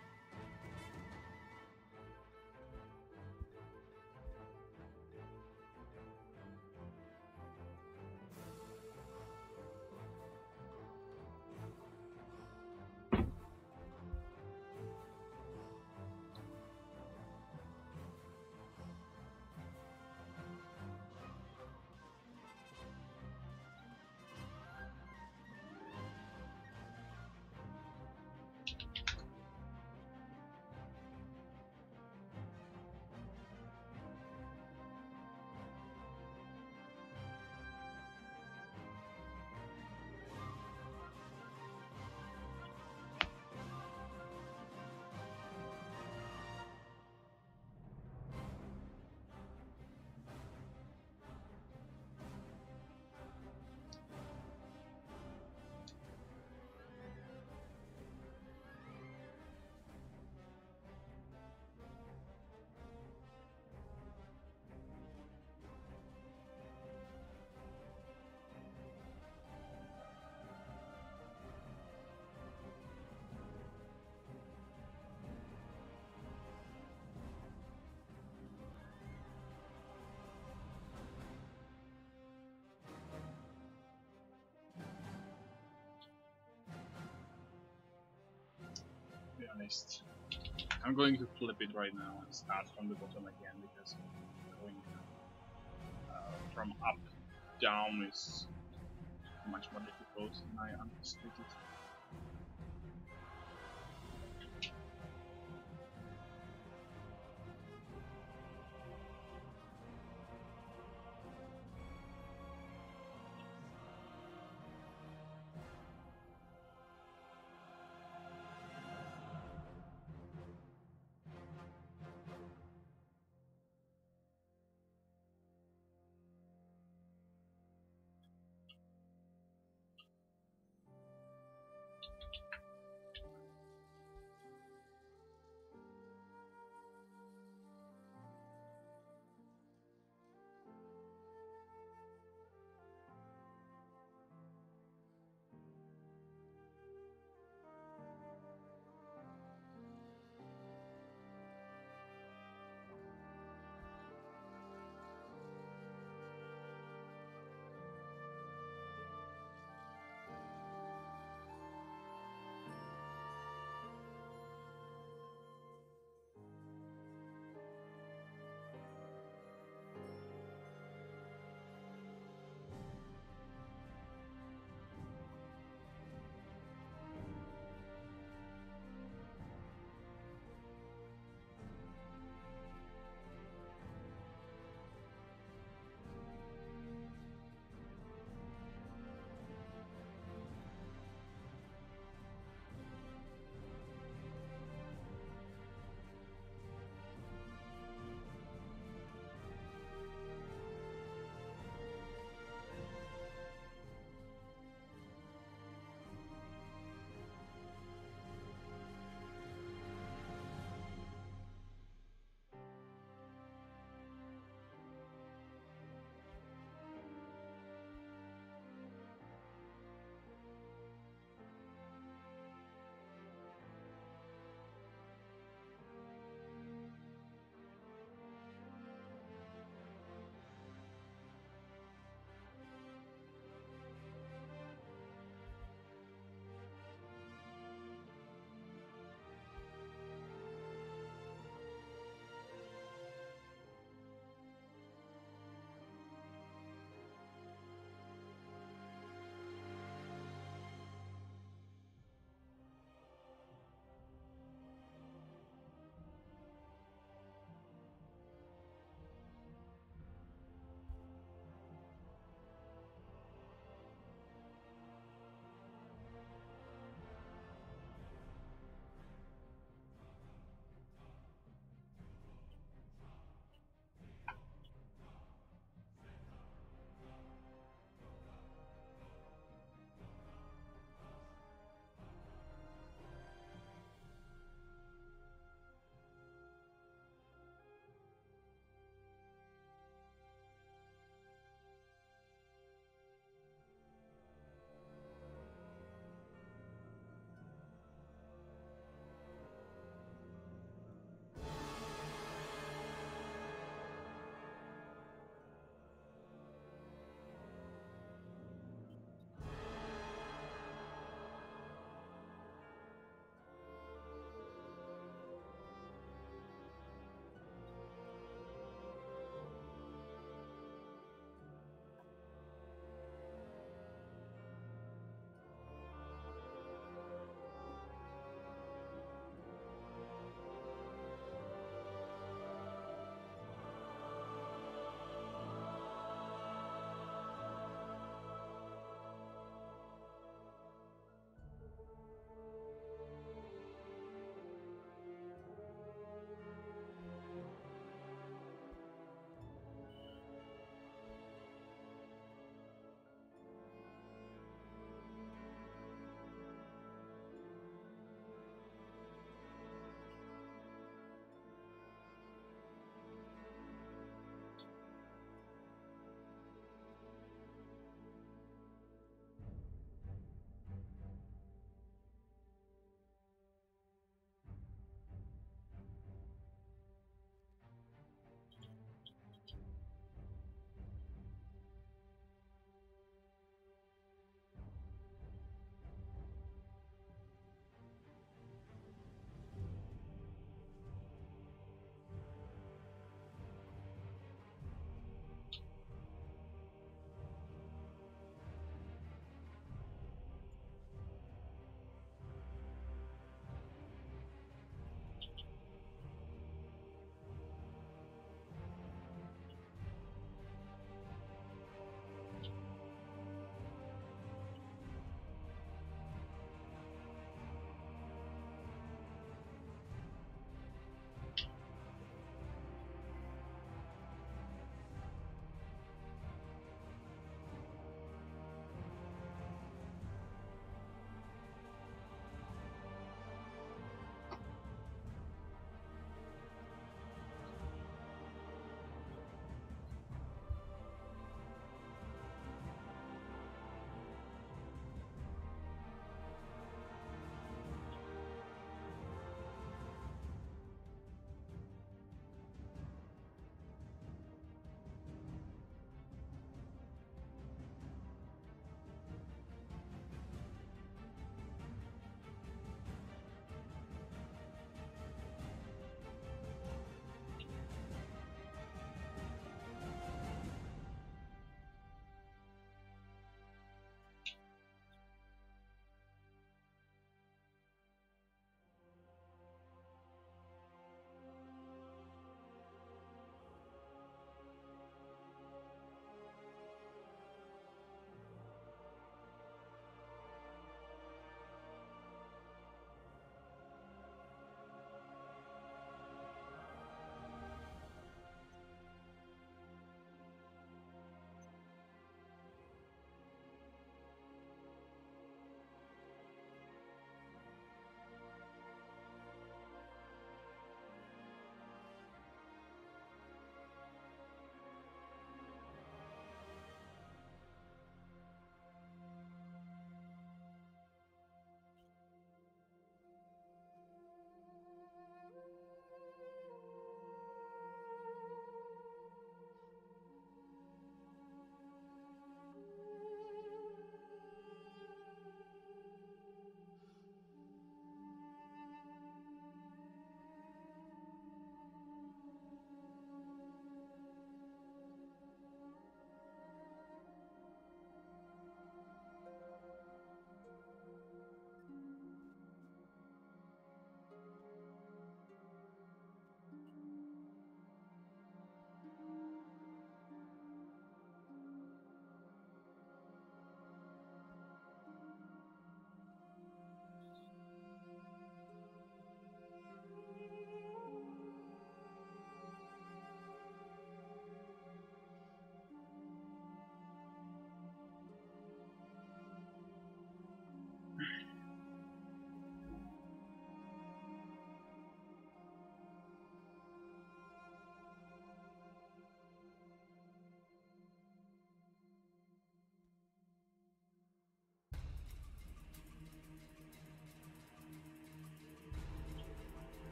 honest. I'm going to flip it right now and start from the bottom again because going from up down is much more difficult than I anticipated.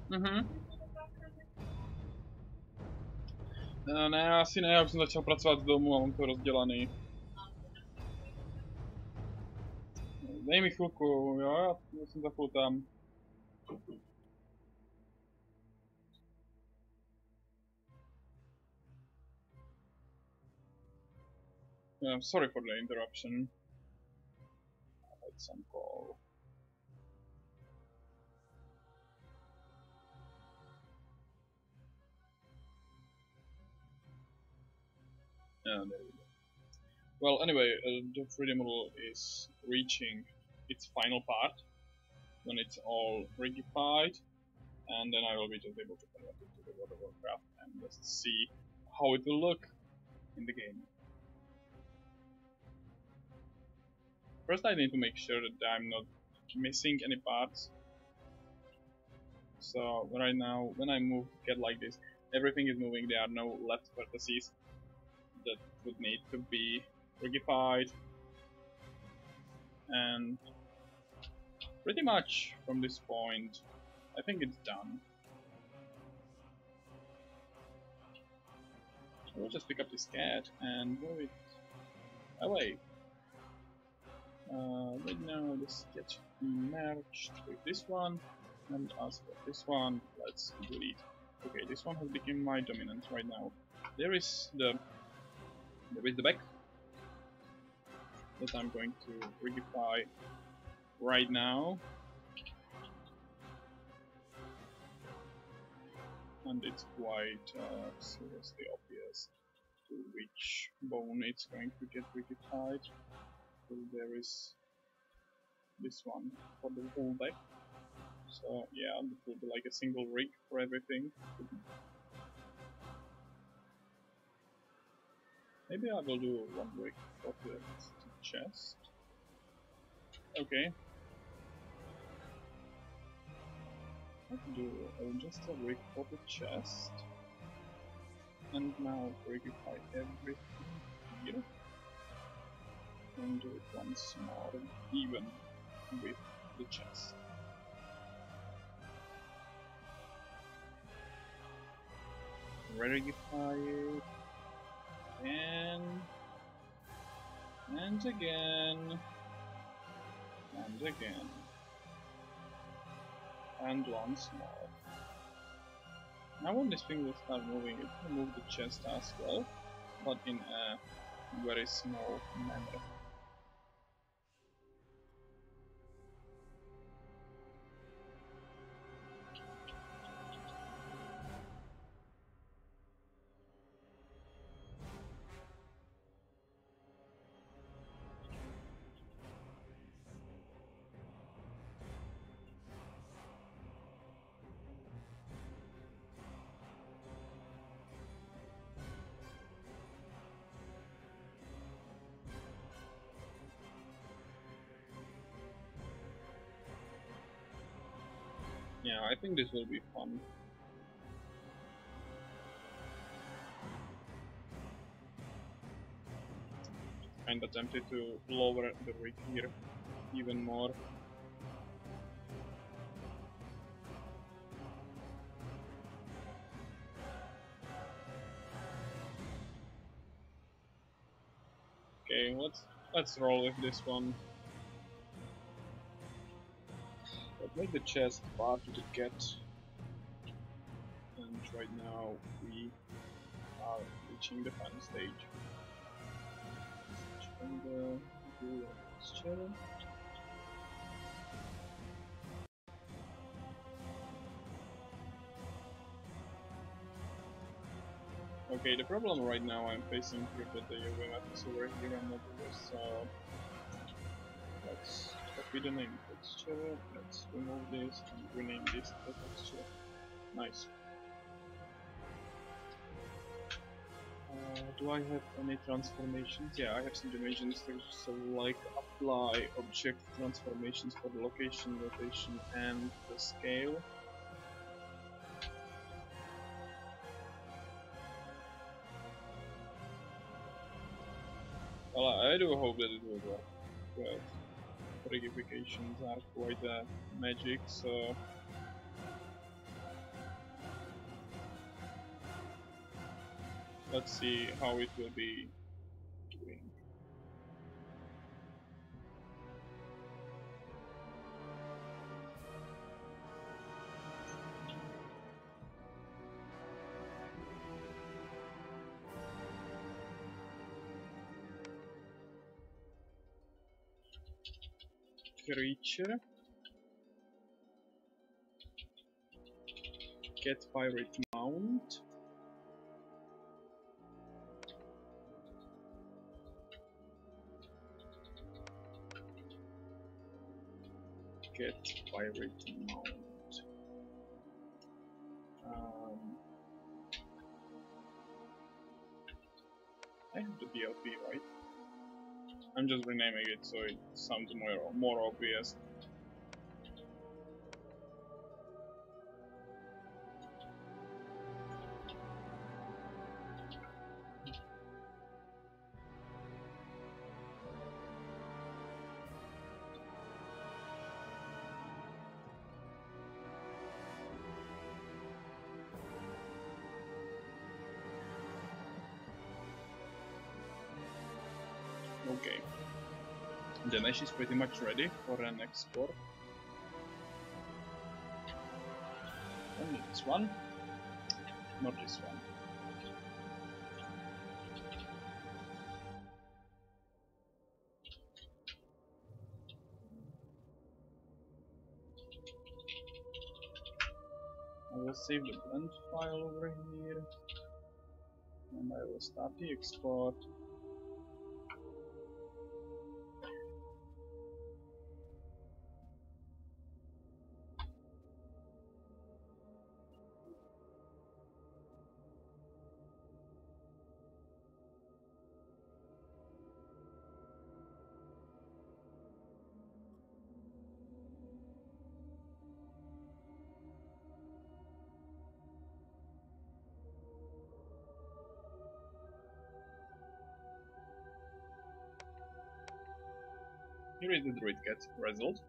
Ne, asi ne, já už jsem začal pracovat z domu a mám to rozdělaný. Dej mi chvilku, jo, já jsem za chvilku tam. Yeah, sorry for the interruption. I had some call. Yeah, there we go. Well, anyway, the 3D model is reaching its final part when it's all rigidified, and then I will be just able to convert it to the World of Warcraft and just see how it will look in the game. First, I need to make sure that I'm not missing any parts. So right now, when I move to get like this, everything is moving. There are no left vertices that would need to be rigidified, and pretty much from this point, I think it's done. I will just pick up this cat and move it away. Right now, this gets merged with this one, and as for this one, let's delete. Okay, this one has become my dominant right now. There is the back that I'm going to rigidify right now, and it's quite seriously obvious to which bone it's going to get rigidified. So there is this one for the whole back. So yeah, it will be like a single rig for everything. Maybe I will do one rig for the chest. Okay. I can do just a rig for the chest. And now rigify everything here. And do it once more, even with the chest. Rigify it. And again. And again. And once more. Now when this thing will start moving, it will move the chest as well, but in a very small manner. Yeah, I think this will be fun. Kinda tempted to lower the rig here even more. Okay, let's roll with this one. But make the chest far to get. And right now we are reaching the final stage. Okay, the problem right now I'm facing here that the UV map is over here and not over, so let's copy the name texture, let's remove this and rename this to texture. Nice. Do I have any transformations? Yeah, I have some dimensions, so like apply object transformations for the location, rotation and the scale. Well, I do hope that it will work, but rigidifications are quite a magic, so Let's see how it will be doing. Creature. Get Pirate Mount. Get Pirate Mount. I have the DLP, right? I'm just renaming it so it sounds more obvious. Okay. The mesh is pretty much ready for an export. Only this one, not this one. I will save the blend file over here, and I will start the export. Here is the druid cat result,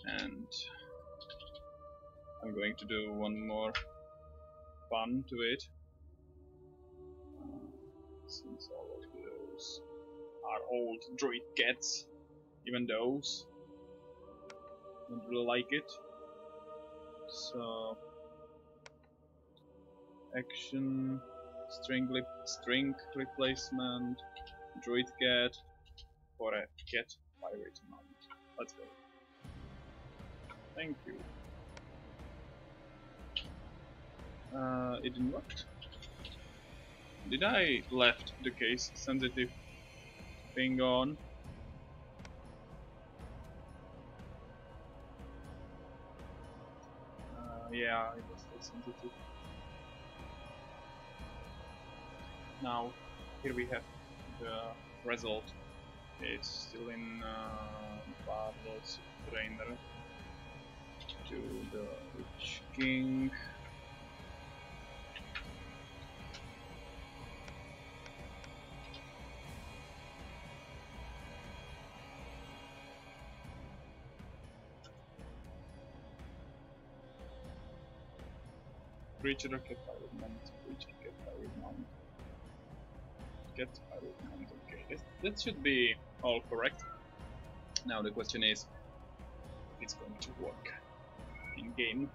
and I'm going to do one more fun to it, since all of those are old druid cats, even those don't really like it. So action, string replacement, druid cat for a cat pirate mount. Let's go. Thank you. It didn't work. Did I left the case sensitive thing on? Yeah, it was still sensitive. Now, here we have the result. It's still in Pavel's trainer to the Witch King. Creature get pirate mount, creature get pirate mount. Get pirate mount, okay. That should be all correct. Now the question is if it's going to work in game.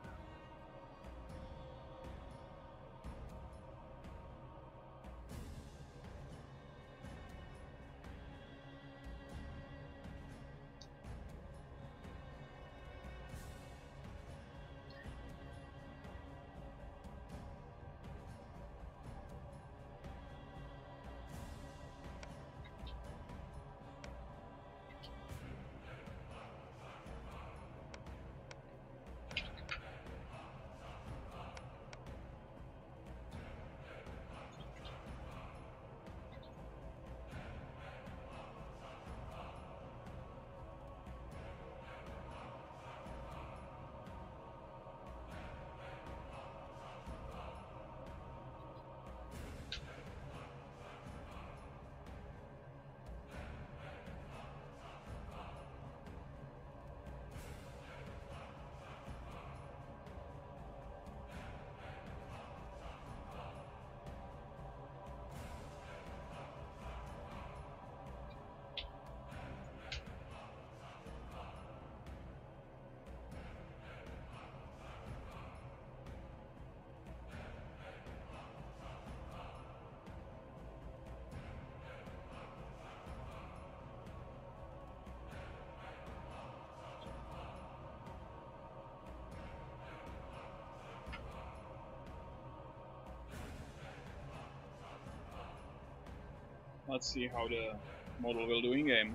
Let's see how the model will do in game.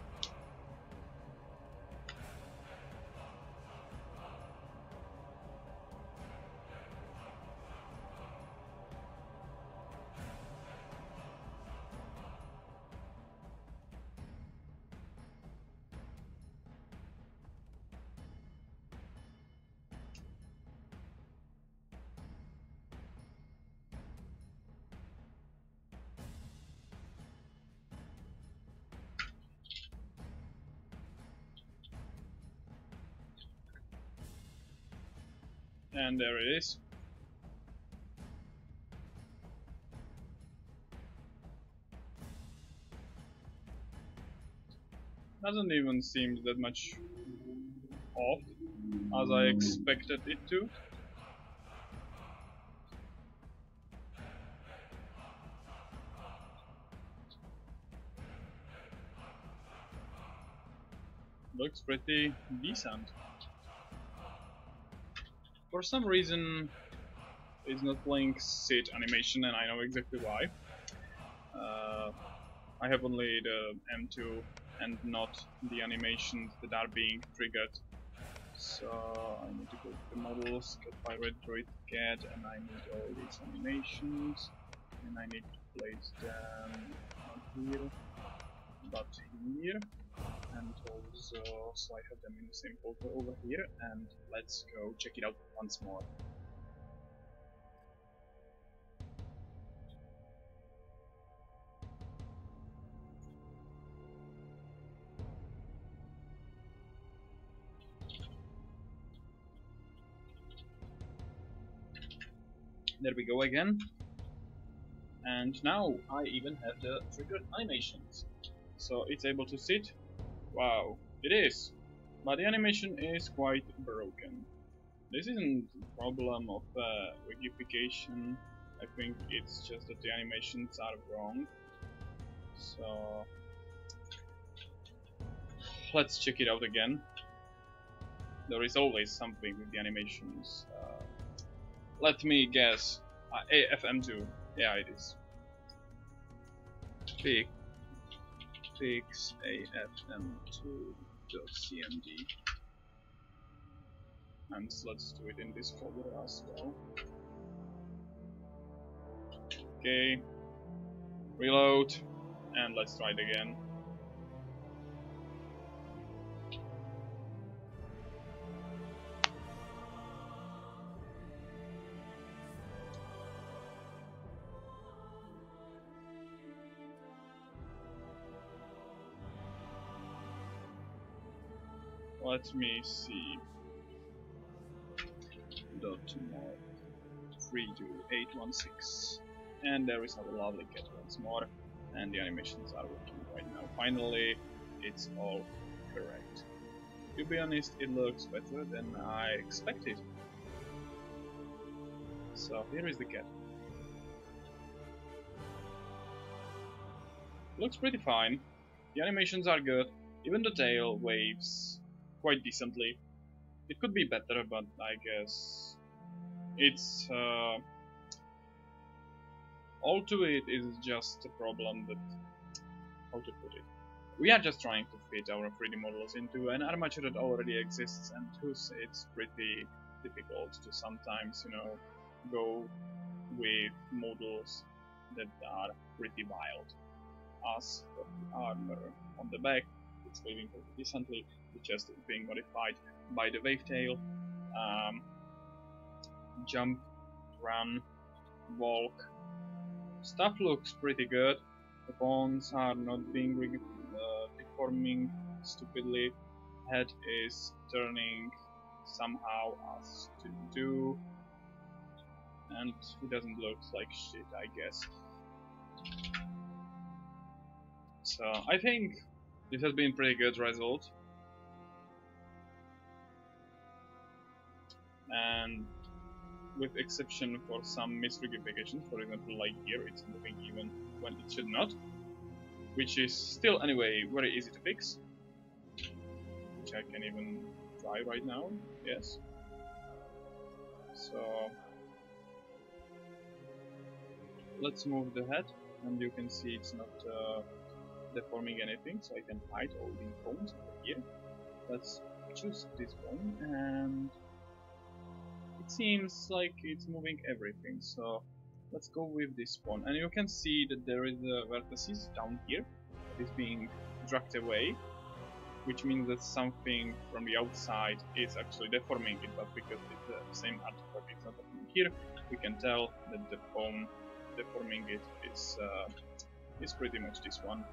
And there it is. Doesn't even seem that much off as I expected it to. Looks pretty decent. For some reason it's not playing sit animation, and I know exactly why. I have only the M2 and not the animations that are being triggered. So I need to go to the models, get pirate droid get, and I need all these animations, and I need to place them not here, but here, and also so I have them in the same folder over here. And let's go check it out once more. There we go again. And now I even have the triggered animations. So it's able to sit. Wow, it is. But the animation is quite broken. This isn't a problem of rigidification. I think it's just that the animations are wrong. So let's check it out again. There is always something with the animations. Let me guess. AFM2. Yeah, it is. Fix AFM2.cmd. And let's do it in this folder as well. Okay. Reload. And let's try it again. Let me see. .mod 32816, and there is our lovely cat once more, and the animations are working right now. Finally, it's all correct. To be honest, it looks better than I expected. So here is the cat. Looks pretty fine. The animations are good. Even the tail waves quite decently. It could be better, but I guess it's all to it is just a problem that, how to put it, we are just trying to fit our 3D models into an armature that already exists, and thus it's pretty difficult to sometimes, you know, go with models that are pretty wild. As for the armor on the back, it's behaving pretty decently, it's just being modified by the wavetail. Jump, run, walk. Stuff looks pretty good. The bones are not being deforming stupidly. Head is turning somehow as to do. And it doesn't look like shit, I guess. So I think this has been pretty good result. And with exception for some misrigifications, for example like here it's moving even when it should not, which is still anyway very easy to fix, which I can even try right now, yes. So let's move the head, and you can see it's not deforming anything, so I can hide all the bones over here. Let's choose this bone, and it seems like it's moving everything, so let's go with this one. And you can see that there is a vertices down here that is being dragged away, which means that something from the outside is actually deforming it, but because it's the same artifact, it's not happening here, we can tell that the bone deforming it is pretty much this one.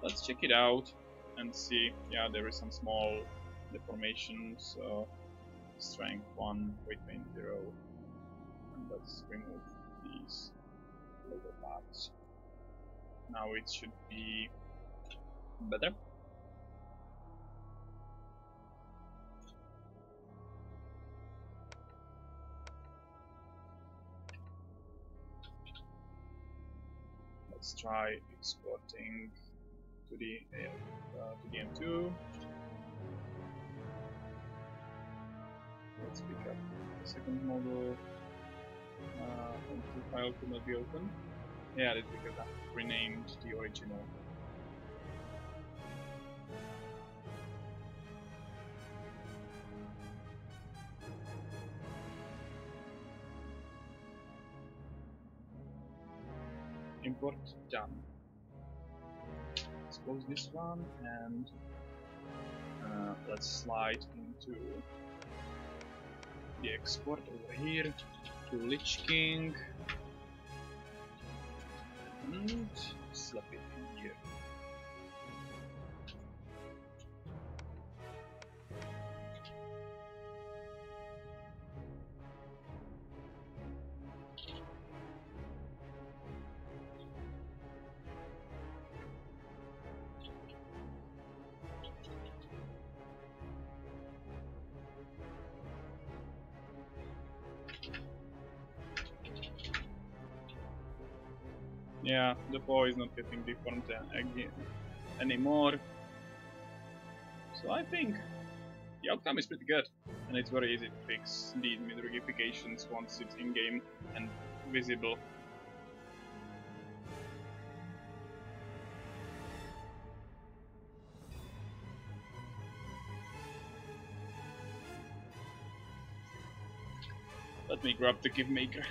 Let's check it out and see. Yeah, there is some small deformation, so strength 1, weight gain 0, and let's remove these lower parts. Now it should be better. Let's try exporting to the M2. Let's pick up the second model. The file could not be opened. Yeah, that's because I renamed the original. Import done. Let's close this one and let's slide into the export over here to Lich King and slap it in here. Yeah, the paw is not getting deformed again anymore. So I think the outcome is pretty good, and it's very easy to fix these mid-rigifications once it's in-game and visible. Let me grab the Give Maker.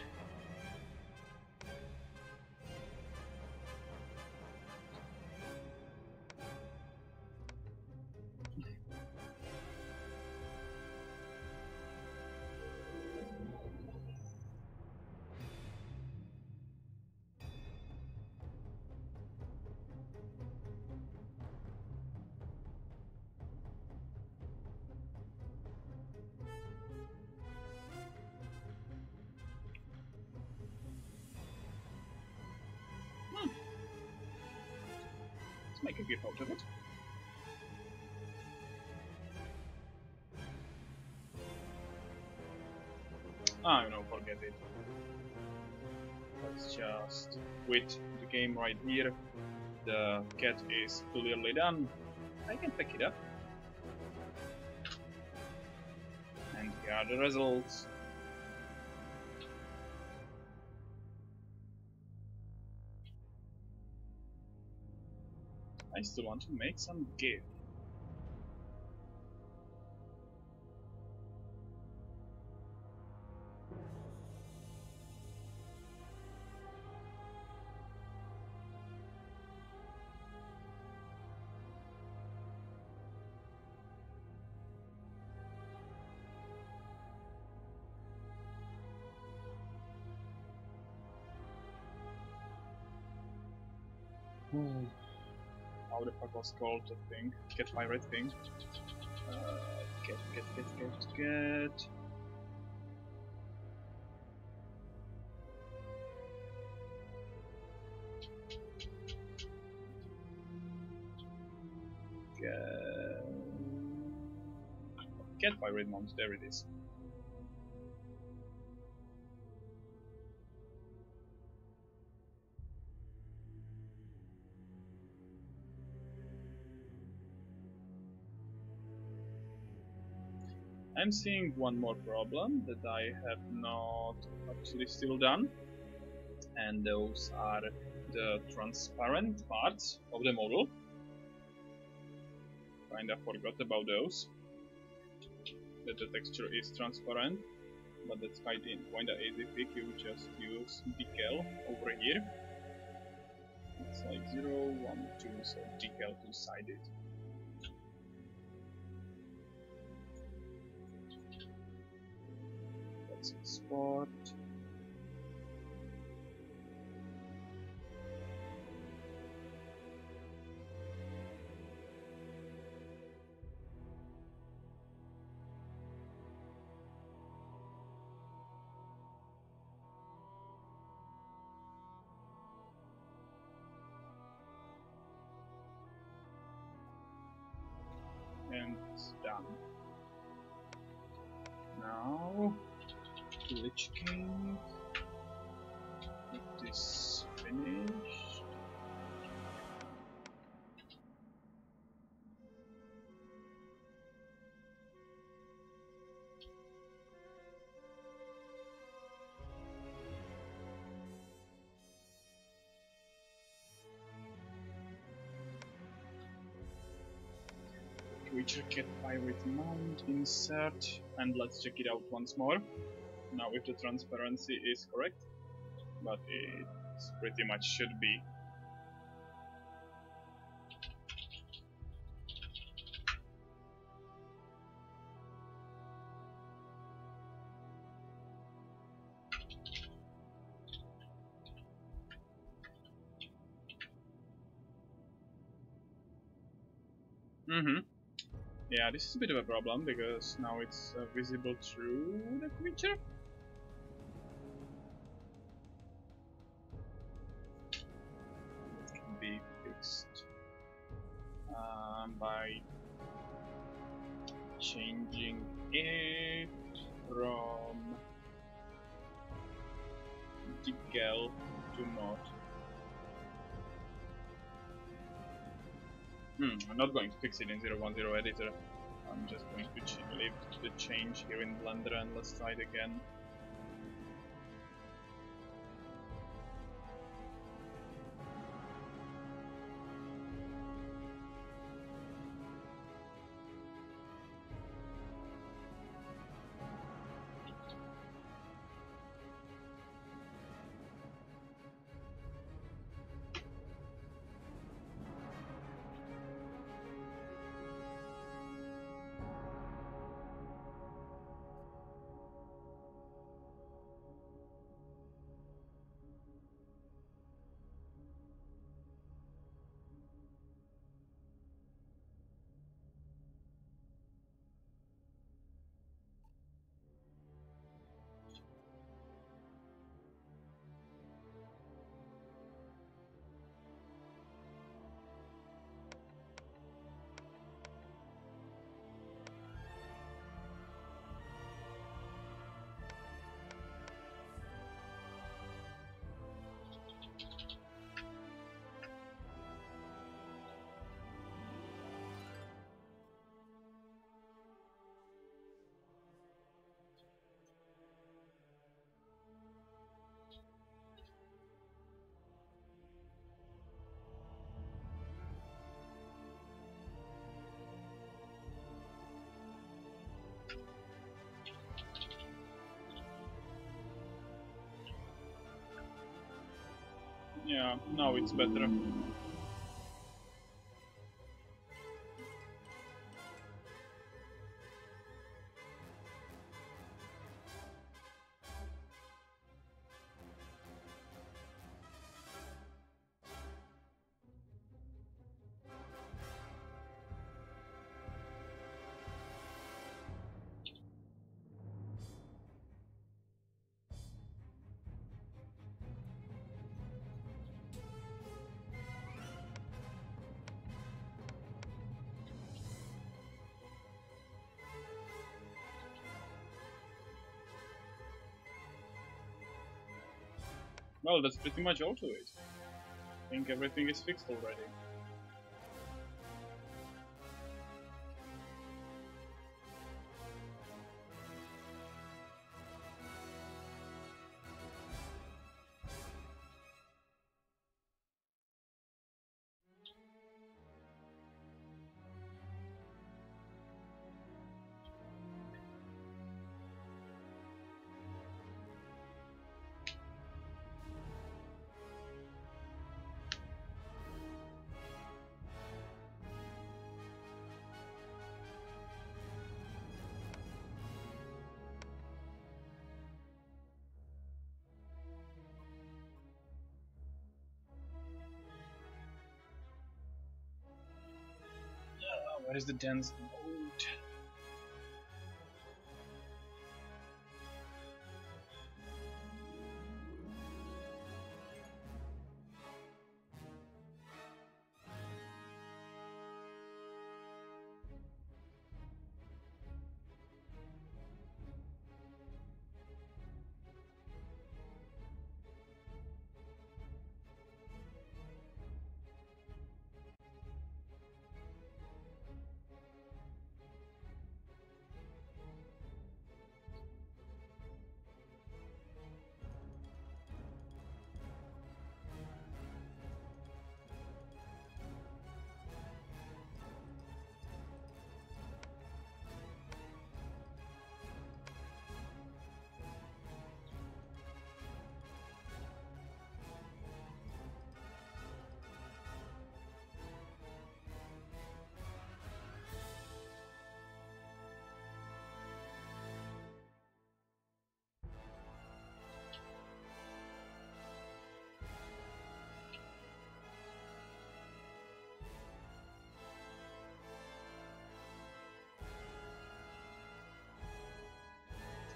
Let's make a gift out of it. Ah, no, forget it. Let's just quit the game right here. The cat is clearly done. I can pick it up. And here are the results. I still want to make some gift. How the fuck was called the thing? Cat pirate thing? Get. Cat pirate mount, there it is. I'm seeing one more problem that I have not actually still done, and those are the transparent parts of the model. kinda forgot about those. That the texture is transparent, but that's kinda easy pick. You just use decal over here. It's like 0, 1, 2, so decal two-sided. Let's export. And it's done. Now, Lich King. Get this finished. Creature Cat Pirate Mount, insert, and let's check it out once more. Now if the transparency is correct, but it pretty much should be. Yeah, this is a bit of a problem because now it's visible through the creature. It can be fixed by changing it from decal to not. I'm not going to fix it in 010 editor. I'm just going to leave the change here in Blender and let's try it again. Yeah, now it's better. Well, that's pretty much all to it. I think everything is fixed already. Where's the dense mode?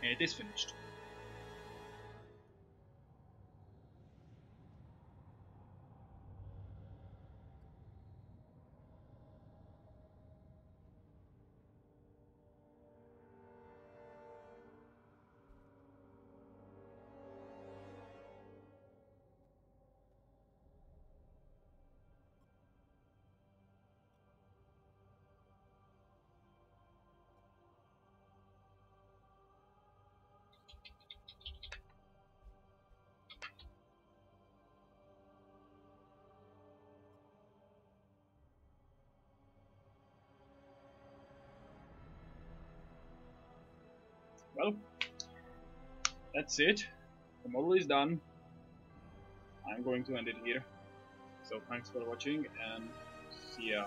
It is finished. Well, that's it. The model is done. I'm going to end it here. So thanks for watching and see ya.